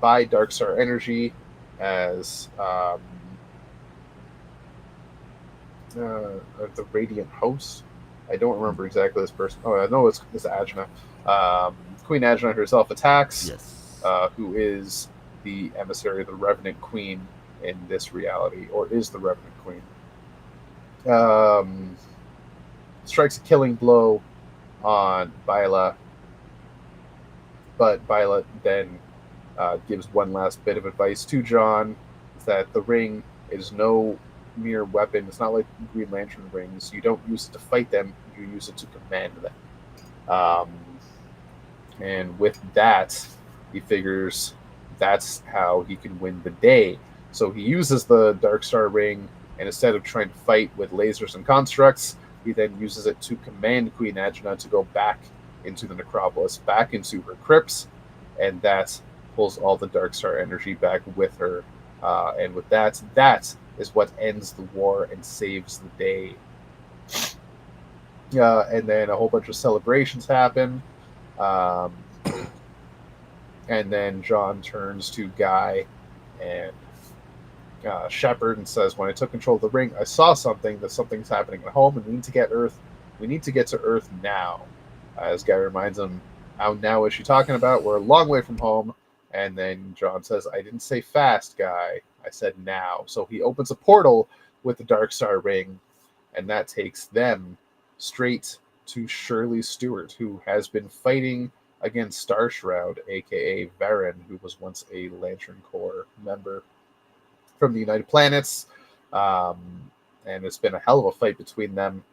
by Darkstar energy as the Radiant Host. I don't remember exactly this person. Oh, I know it's Ajna. Queen Ajna herself attacks, Yes. who is the emissary of the Revenant Queen in this reality, or is the Revenant Queen. Strikes a killing blow on Byla, but Byla then gives one last bit of advice to John that the ring is no mere weapon. It's not like Green Lantern rings. You don't use it to fight them, you use it to command them. And with that, he figures that's how he can win the day. So he uses the Darkstar ring, and instead of trying to fight with lasers and constructs, he then uses it to command Queen Ajna to go back into the Necropolis, back into her crypts, and that pulls all the Darkstar energy back with her. And with that is what ends the war and saves the day. And then a whole bunch of celebrations happen. Um, and then John turns to Guy and Shepard and says, "When I took control of the ring, I saw something. That something's happening at home, and we need to get Earth. We need to get to Earth now." As Guy reminds him, "How now is she talking about? We're a long way from home." And then John says, "I didn't say fast, Guy. I said now." So he opens a portal with the Darkstar ring, and that takes them straight to Shirley Stewart, who has been fighting against Starshroud, aka Varen, who was once a Lantern Corps member from the United Planets. And it's been a hell of a fight between them.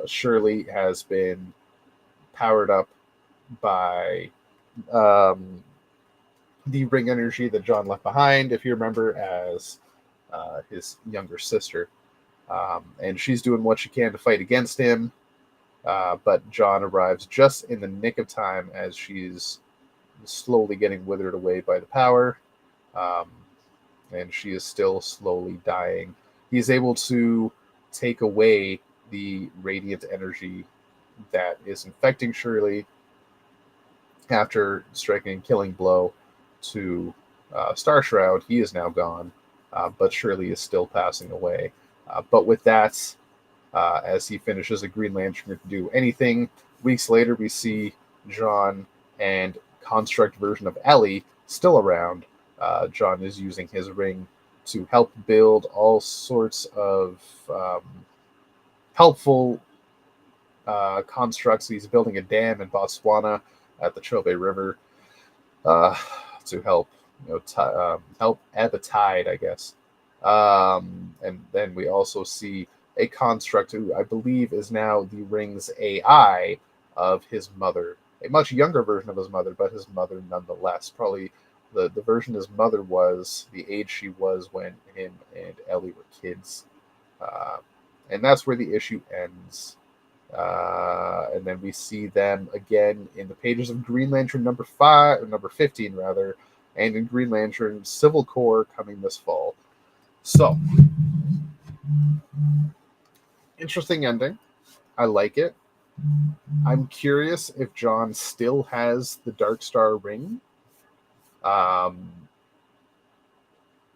Shirley has been powered up by the ring energy that John left behind, if you remember, as his younger sister. And she's doing what she can to fight against him. But John arrives just in the nick of time as she's slowly getting withered away by the power. And she is still slowly dying. He's able to take away the radiant energy that is infecting Shirley after striking a killing blow to Starshroud. He is now gone, but Shirley is still passing away. But with that, as he finishes a Green Lantern to do anything, weeks later we see John and construct version of Ellie still around. John is using his ring to help build all sorts of helpful constructs. He's building a dam in Botswana at the Chobe River to help, help ebb a tide, I guess. And then we also see a construct who I believe is now the ring's AI of his mother, a much younger version of his mother, but his mother nonetheless. Probably the version his mother was the age she was when him and Ellie were kids. And that's where the issue ends. And then we see them again in the pages of Green Lantern number 15 rather, and in Green Lantern Civil Corps coming this fall. So, interesting ending. I like it. I'm curious if John still has the Darkstar ring. I'm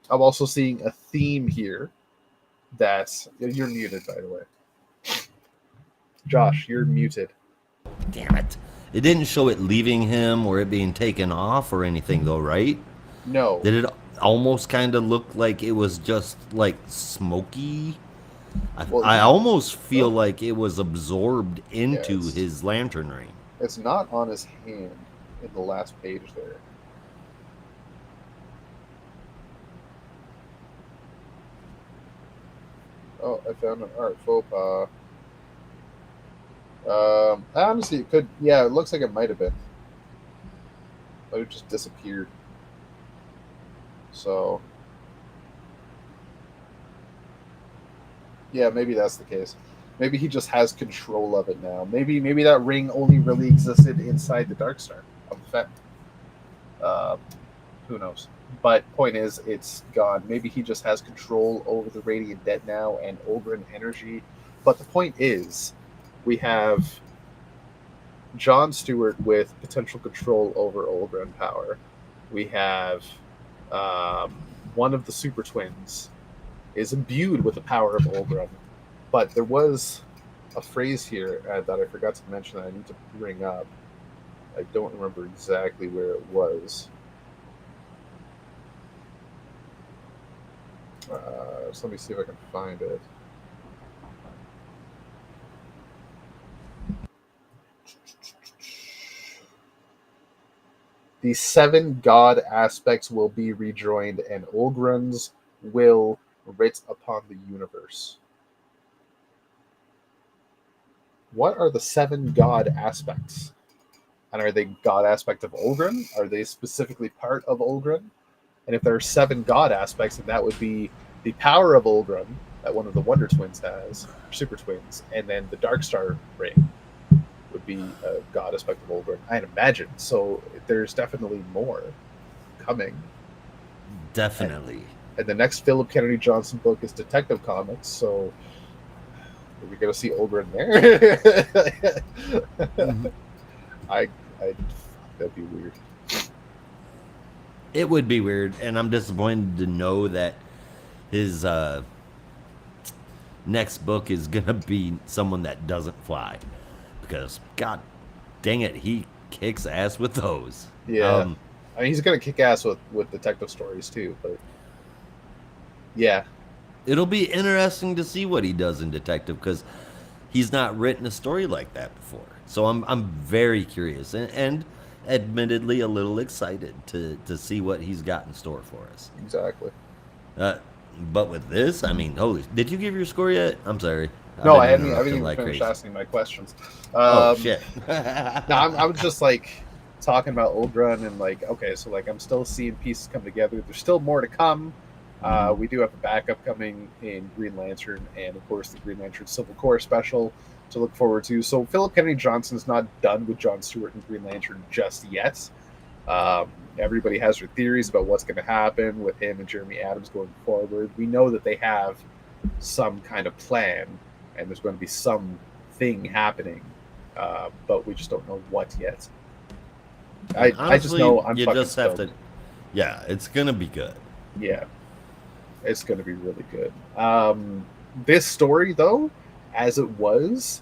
also seeing a theme here that you're muted, by the way. Josh, you're muted. Damn it. It didn't show it leaving him or it being taken off or anything, though, right? No. Did it almost kind of look like it was just like smoky? I almost feel like it was absorbed into his lantern ring. It's not on his hand in the last page there. Oh, I found an art faux pas. Honestly, it could. Yeah, it looks like it might have been. That would just disappeared. So, yeah, maybe that's the case. Maybe he just has control of it now. Maybe that ring only really existed inside the Dark Star of the Fett. Who knows? But point is, it's gone. Maybe he just has control over the Radiant Dead now and Ogryn energy. But the point is, we have Jon Stewart with potential control over Ogryn power. We have one of the super twins is imbued with the power of Ogryn. But there was a phrase here that I forgot to mention that I need to bring up. I don't remember exactly where it was. So let me see if I can find it. The 7 god aspects will be rejoined, and Ogryn's will writ upon the universe. What are the 7 god aspects? And are they god aspect of Ogryn? Are they specifically part of Ogryn? And if there are 7 god aspects, then that would be the power of Ogryn that one of the Wonder Twins has, Super Twins, and then the Dark Star ring would be a god aspect of Ogryn, I'd imagine. So there's definitely more coming. Definitely. And the next Philip Kennedy Johnson book is Detective Comics, so are we going to see Ogryn there? That'd be weird. It would be weird, and I'm disappointed to know that his next book is gonna be someone that doesn't fly, because god dang it, he kicks ass with those. Yeah, I mean, he's gonna kick ass with detective stories too, but yeah, it'll be interesting to see what he does in detective, because he's not written a story like that before. So I'm very curious, and admittedly a little excited to see what he's got in store for us. Exactly. But with this, I mean, holy! Did you give your score yet? I'm sorry. No, I haven't even finished asking my questions. Oh shit! No, I was just like talking about Ogryn and like, okay, so like I'm still seeing pieces come together. There's still more to come. We do have a backup coming in Green Lantern, and of course the Green Lantern Civil War special to look forward to. So Philip Kennedy Johnson's not done with Jon Stewart and Green Lantern just yet. Everybody has their theories about what's going to happen with him and Jeremy Adams going forward. We know that they have some kind of plan, and there's going to be something happening, but we just don't know what yet. Honestly, I just know I'm you fucking just have stoked. to. Yeah, it's gonna be good. Yeah, it's going to be really good. This story, though, as it was,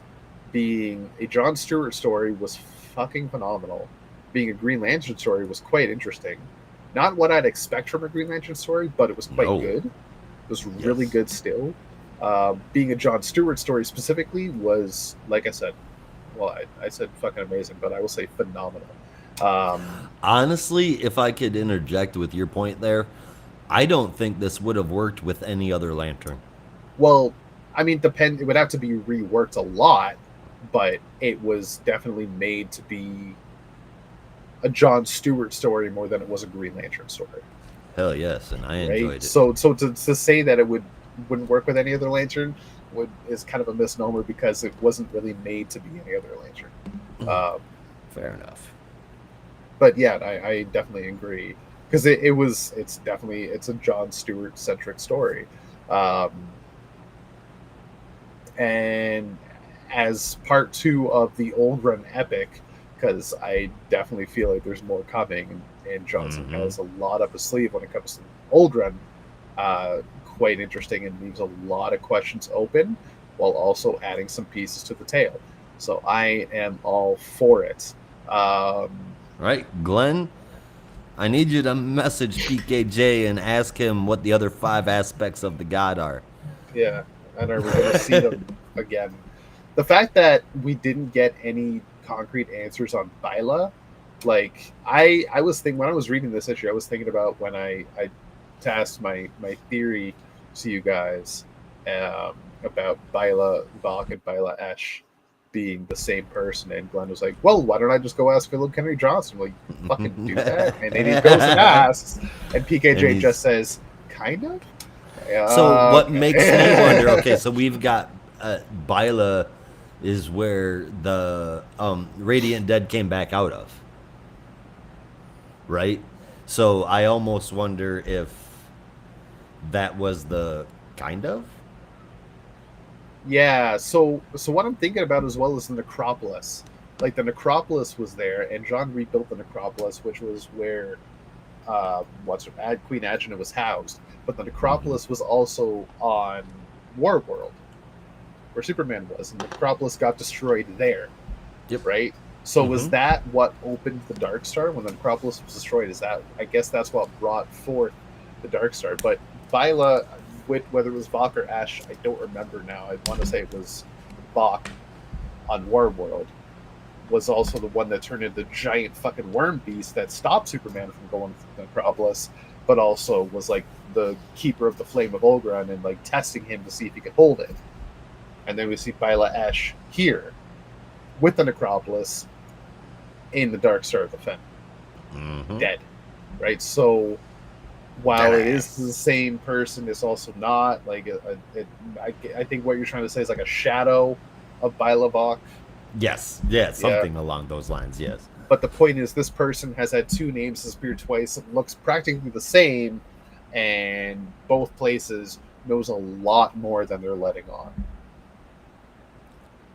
being a Jon Stewart story, was fucking phenomenal. Being a Green Lantern story was quite interesting. Not what I'd expect from a Green Lantern story, but it was quite good. It was really good still. Being a Jon Stewart story specifically was, like I said, well, I said fucking amazing, but I will say phenomenal. Honestly, if I could interject with your point there, I don't think this would have worked with any other Lantern. Well, I mean, it would have to be reworked a lot, but it was definitely made to be a Jon Stewart story more than it was a Green Lantern story. Hell yes, and I enjoyed it. So to say that it wouldn't work with any other Lantern is kind of a misnomer, because it wasn't really made to be any other Lantern. Fair enough. But yeah, I definitely agree, because it's a Jon Stewart centric story, and as part 2 of the Ogryn epic, because I definitely feel like there's more coming, and Johnson has a lot up his sleeve when it comes to Ogryn. Quite interesting, and leaves a lot of questions open while also adding some pieces to the tale. So I am all for it. Right, Glenn, I need you to message PKJ and ask him what the other 5 aspects of the god are. Yeah, and are we going to see them again? The fact that we didn't get any concrete answers on Byla, like I was thinking when I was reading this issue, I was thinking about when I tasked my theory to you guys about Byla Valk and Byla Esh being the same person. And Glenn was like, well, why don't I just go ask Philip Kennedy Johnson? I'm like, fucking do that. And then he goes and asks, and PKJ just says, kind of? So what Okay. makes me wonder, okay, so we've got Byla is where the Radiant Dead came back out of. Right? So I almost wonder if that was the kind of? Yeah, so what I'm thinking about as well is the necropolis. Like the necropolis was there, and John rebuilt the necropolis, which was where Queen Agena was housed. But the necropolis was also on Warworld, where Superman was, and the necropolis got destroyed there. Yep. Right. So was that what opened the Dark Star when the necropolis was destroyed? Is that, I guess that's what brought forth the Dark Star. But Byla, whether it was Vok or Ash, I don't remember now. I want to say it was Vok on Warworld, was also the one that turned into the giant fucking worm beast that stopped Superman from going to the necropolis, but also was like the keeper of the Flame of Olgron and like testing him to see if he could hold it. And then we see Byla Ash here with the necropolis in the Dark Star of the Fen. Dead. Right? So while it is the same person, it's also not. Like, I think what you're trying to say is like a shadow of Byla Vok. Yes. Yeah, something along those lines, yes. But the point is, this person has had two names, has appeared twice, looks practically the same, and both places knows a lot more than they're letting on.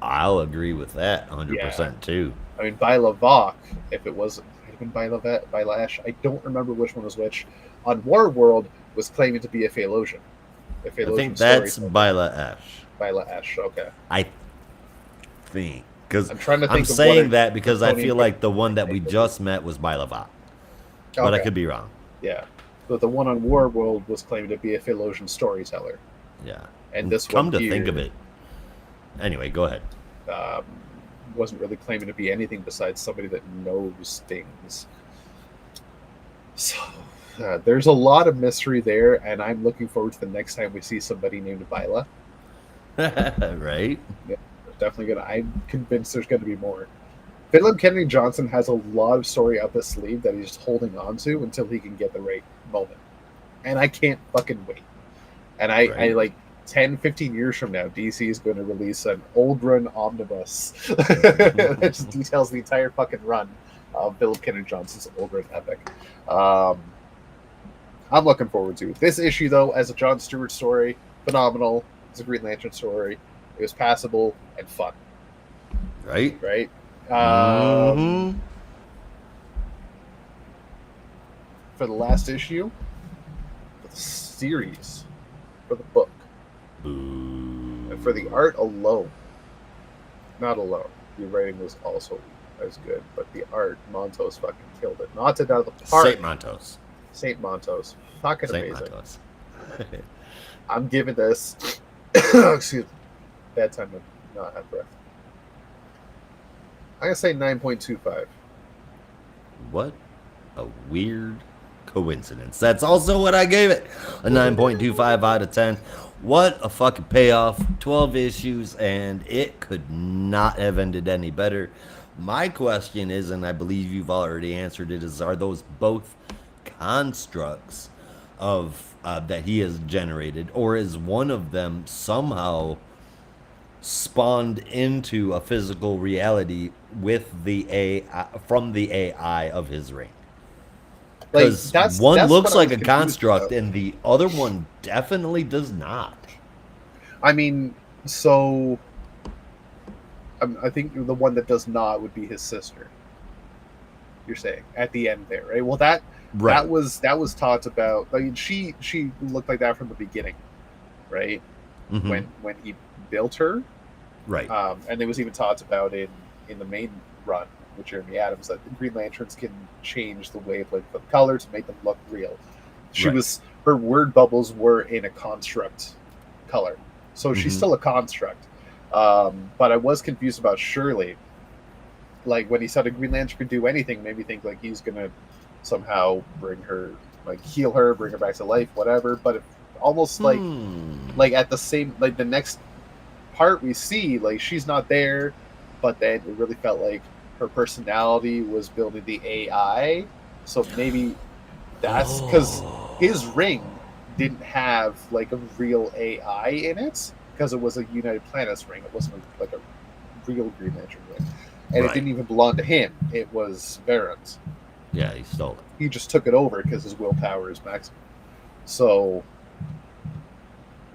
I'll agree with that 100% too. I mean, Byla Vok, if it was Byla Ash, I don't remember which one was which, on Warworld was claiming to be a Phalosian. I think that's Byla Ash. Byla Ash, okay. I think. Because I'm saying that because I feel like the one that we just met was Byla Vok. But I could be wrong. Yeah. But the one on Warworld was claiming to be a Phalosian storyteller. Yeah. And this Come one to here, think of it. Anyway, go ahead. Wasn't really claiming to be anything besides somebody that knows things. So there's a lot of mystery there, and I'm looking forward to the next time we see somebody named Byla. Right? Yeah, definitely gonna. I'm convinced there's going to be more. Philip Kennedy Johnson has a lot of story up his sleeve that he's holding on to until he can get the right moment, and I can't fucking wait. And I like 10, 15 years from now, DC is going to release an old run omnibus that just details the entire fucking run of Philip Kennedy Johnson's old run epic. I'm looking forward to this issue, though, as a John Stewart story. Phenomenal. It's a Green Lantern story. It was passable and fun. Right? Right? For the last issue, for the series, for the book, and for the art alone, not alone, the writing was also as good, but the art, Montos fucking killed it. Knocked it out of the park. Saint Montos. Fucking Saint amazing. Montos. I'm giving this, excuse me, bad time to not have breath. I'm going to say 9.25. What a weird coincidence. That's also what I gave it. A 9.25 out of 10. What a fucking payoff. 12 issues, and it could not have ended any better. My question is, and I believe you've already answered it, is are those both constructs of that he has generated, or is one of them somehow spawned into a physical reality with the AI, from the AI of his ring? Because one looks like a construct and the other one definitely does not. I mean, so I think the one that does not would be his sister. You're saying at the end there, right? Well, that was talked about. I mean, she looked like that from the beginning, right? When he built her, right? And it was even talked about in the main run with Jeremy Adams that the Green Lanterns can change the wavelength of color to make them look real. Her word bubbles were in a construct color, so she's still a construct. But I was confused about Shirley. Like when he said a Green Lantern could do anything, made me think like he's gonna somehow bring her, like heal her, bring her back to life, whatever. But it almost like at the same, like the next part we see, like she's not there. but then it really felt like her personality was building the AI. So maybe that's because his ring didn't have like a real AI in it, because it was a United Planets ring. It wasn't like a real Green Lantern ring, and it didn't even belong to him. It was Varen's. Yeah, he stole it. He just took it over because his willpower is maximum. So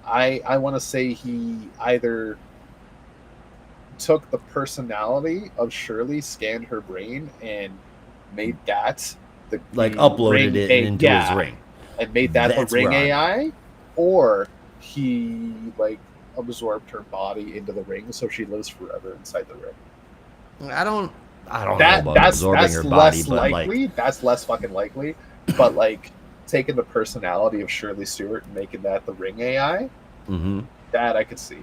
I want to say he either took the personality of Shirley, scanned her brain, and made that the uploaded it into his ring, and made that the ring AI, or he like absorbed her body into the ring so she lives forever inside the ring. I don't know about absorbing her body, but likely. That's less fucking likely. But like taking the personality of Shirley Stewart and making that the ring AI, that I could see.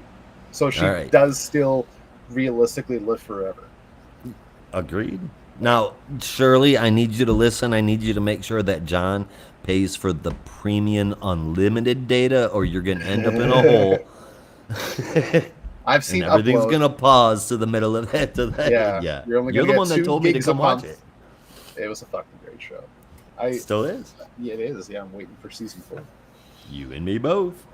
So she does still realistically live forever. Agreed. Now, Shirley, I need you to listen. I need you to make sure that John pays for the premium unlimited data, or you're going to end up in a hole. I've seen everything's going to pause to the middle of that. Yeah. You're the one that told me to come watch it. It was a fucking great show. Still is. Yeah, it is. Yeah, I'm waiting for season 4. You and me both.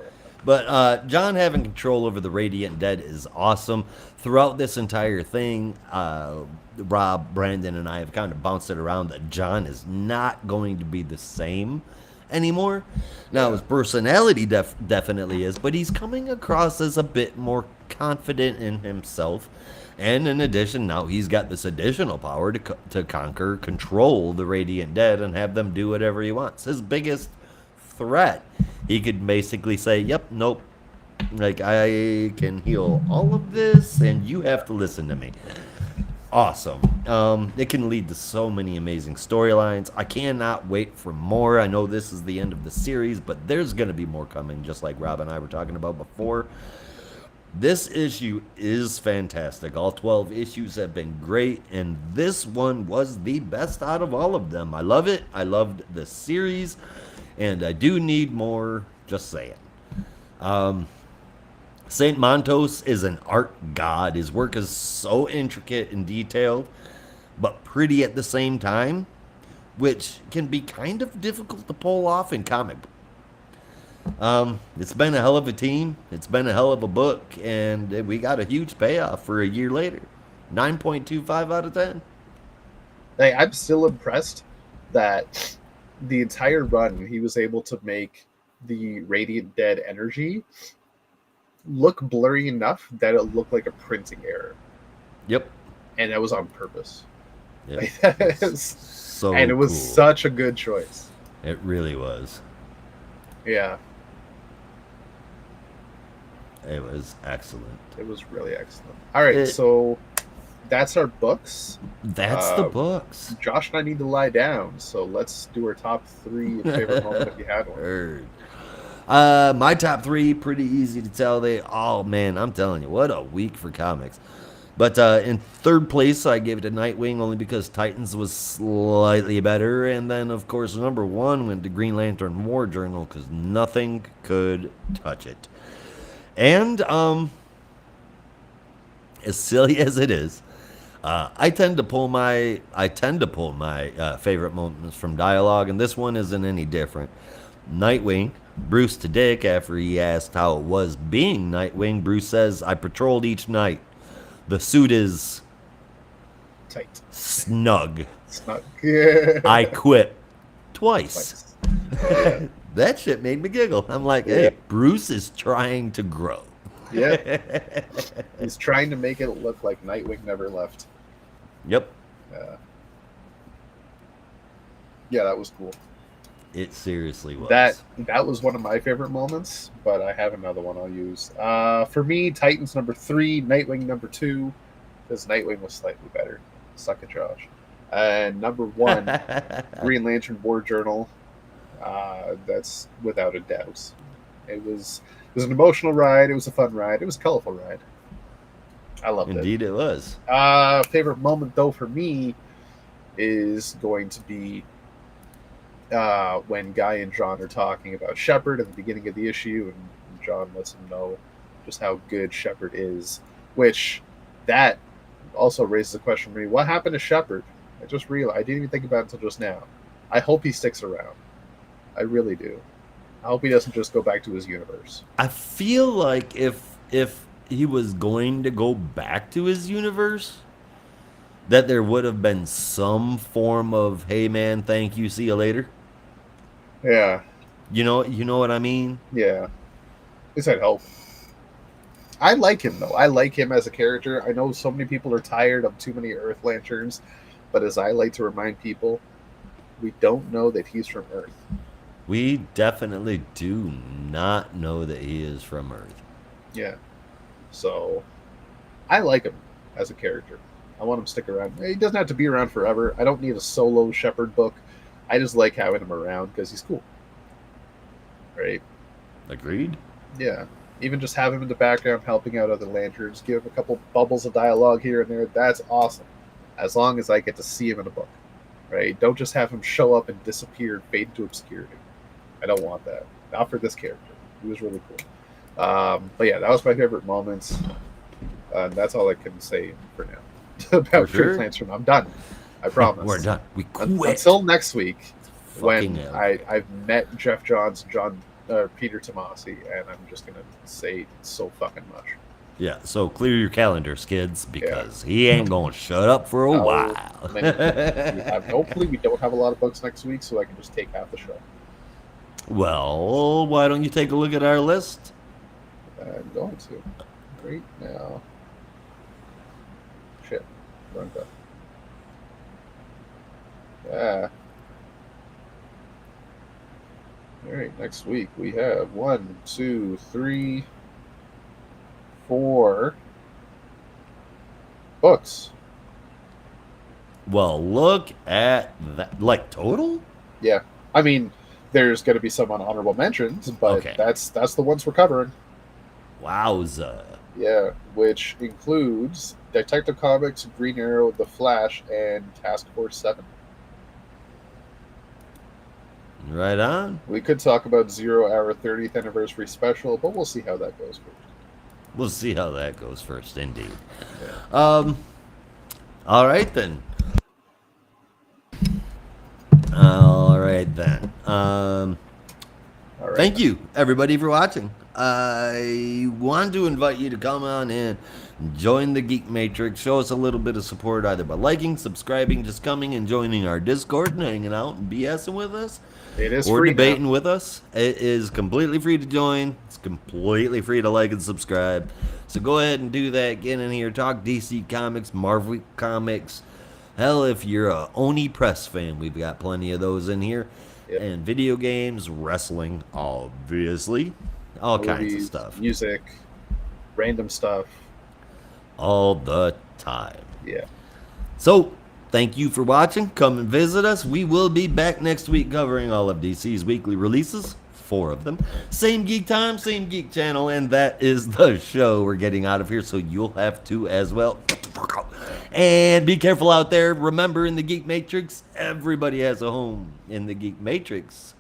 But John having control over the Radiant Dead is awesome. Throughout this entire thing, Rob, Brandon, and I have kind of bounced it around that John is not going to be the same anymore. Now, his personality definitely is, but he's coming across as a bit more confident in himself. And in addition, now he's got this additional power to control the Radiant Dead and have them do whatever he wants. His biggest threat, he could basically say, yep, nope, like I can heal all of this and you have to listen to me. Awesome. It can lead to so many amazing storylines. I cannot wait for more. I know this is the end of the series, but there's going to be more coming, just like Rob and I were talking about before. This issue is fantastic. All 12 issues have been great, and this one was the best out of all of them. I love it. I loved the series, and I do need more, just saying. St. Montos is an art god. His work is so intricate and detailed, but pretty at the same time, which can be kind of difficult to pull off in comic book. It's been a hell of a team. It's been a hell of a book, and we got a huge payoff for a year later. 9.25 out of 10. Hey, I'm still impressed that the entire run he was able to make the Radiant Dead energy look blurry enough that it looked like a printing error. Yep. And that was on purpose. Yep. And it was such a good choice. It really was. Yeah. It was excellent. It was really excellent. All right, so that's our books. That's the books. Josh and I need to lie down, so let's do our top 3 favorite moment if you had one. My top 3, pretty easy to tell. Man, I'm telling you, what a week for comics. But in third place, I gave it to Nightwing only because Titans was slightly better. And then, of course, number 1 went to Green Lantern War Journal because nothing could touch it. And as silly as it is, I tend to pull my favorite moments from dialogue, and this one isn't any different. Nightwing, Bruce to Dick, after he asked how it was being Nightwing, Bruce says, "I patrolled each night. The suit is tight, snug. Yeah. I quit twice." That shit made me giggle. I'm like, hey, Bruce is trying to grow. Yeah. He's trying to make it look like Nightwing never left. Yep. Yeah, that was cool. It seriously was. That was one of my favorite moments, but I have another one I'll use. For me, Titans number 3, Nightwing number 2, because Nightwing was slightly better. Suck it, Josh. And number 1, Green Lantern War Journal. That's without a doubt. It was an emotional ride. It was a fun ride. It was a colorful ride. I loved it. Indeed, it was. Favorite moment though for me is going to be when Guy and John are talking about Shepard at the beginning of the issue, and John lets him know just how good Shepard is. Which that also raises a question for me. What happened to Shepard? I just realized. I didn't even think about it until just now. I hope he sticks around. I really do. I hope he doesn't just go back to his universe. I feel like if he was going to go back to his universe, that there would have been some form of, hey man, thank you, see you later. Yeah. You know what I mean? Yeah. At least I'd hope. I like him though. I like him as a character. I know so many people are tired of too many Earth Lanterns, but as I like to remind people, we don't know that he's from Earth. We definitely do not know that he is from Earth. Yeah. So I like him as a character. I want him to stick around. He doesn't have to be around forever. I don't need a solo Shepherd book. I just like having him around because he's cool. Right? Agreed? Yeah. Even just have him in the background helping out other lanterns, give him a couple bubbles of dialogue here and there. That's awesome. As long as I get to see him in a book. Right? Don't just have him show up and disappear and fade into obscurity. I don't want that. Not for this character. He was really cool. But yeah, that was my favorite moments. That's all I can say for now about sure. Transform. I'm done. I promise. We're done. We quit. Until next week, when hell. I've met Jeff Johns, Peter Tomasi, and I'm just gonna say so fucking much. Yeah, so clear your calendars, kids, because he ain't gonna shut up for a while. Hopefully, we don't have a lot of books next week, so I can just take half the show. Well, why don't you take a look at our list? I'm going to. Right now. Shit. Wrong button. Yeah. Alright, next week we have 1, 2, 3, 4 books. Well, look at that. Like, total? Yeah. I mean, there's going to be some honorable mentions, but that's the ones we're covering. Wowza. Yeah, which includes Detective Comics, Green Arrow, The Flash, and Task Force 7. Right on. We could talk about 0 Hour 30th Anniversary Special, but we'll see how that goes first. We'll see how that goes first, indeed. Yeah. All right, then. All right, then. All right, thank you, everybody, for watching. I want to invite you to come on in, join the Geek Matrix, show us a little bit of support either by liking, subscribing, just coming and joining our Discord and hanging out and BSing with us. It is or free debating now. with us. It is completely free to join. It's completely free to like and subscribe. So go ahead and do that. Get in here, talk DC Comics, Marvel Comics. Hell, if you're a Oni Press fan, we've got plenty of those in here. Yep. And video games, wrestling, obviously. All kinds of stuff. Music, random stuff. All the time. Yeah. So, thank you for watching. Come and visit us. We will be back next week covering all of DC's weekly releases. 4 of them. Same geek time, same geek channel, and that is the show. We're getting out of here, so you'll have to as well. And be careful out there. Remember, in the Geek Matrix, everybody has a home. In the Geek Matrix,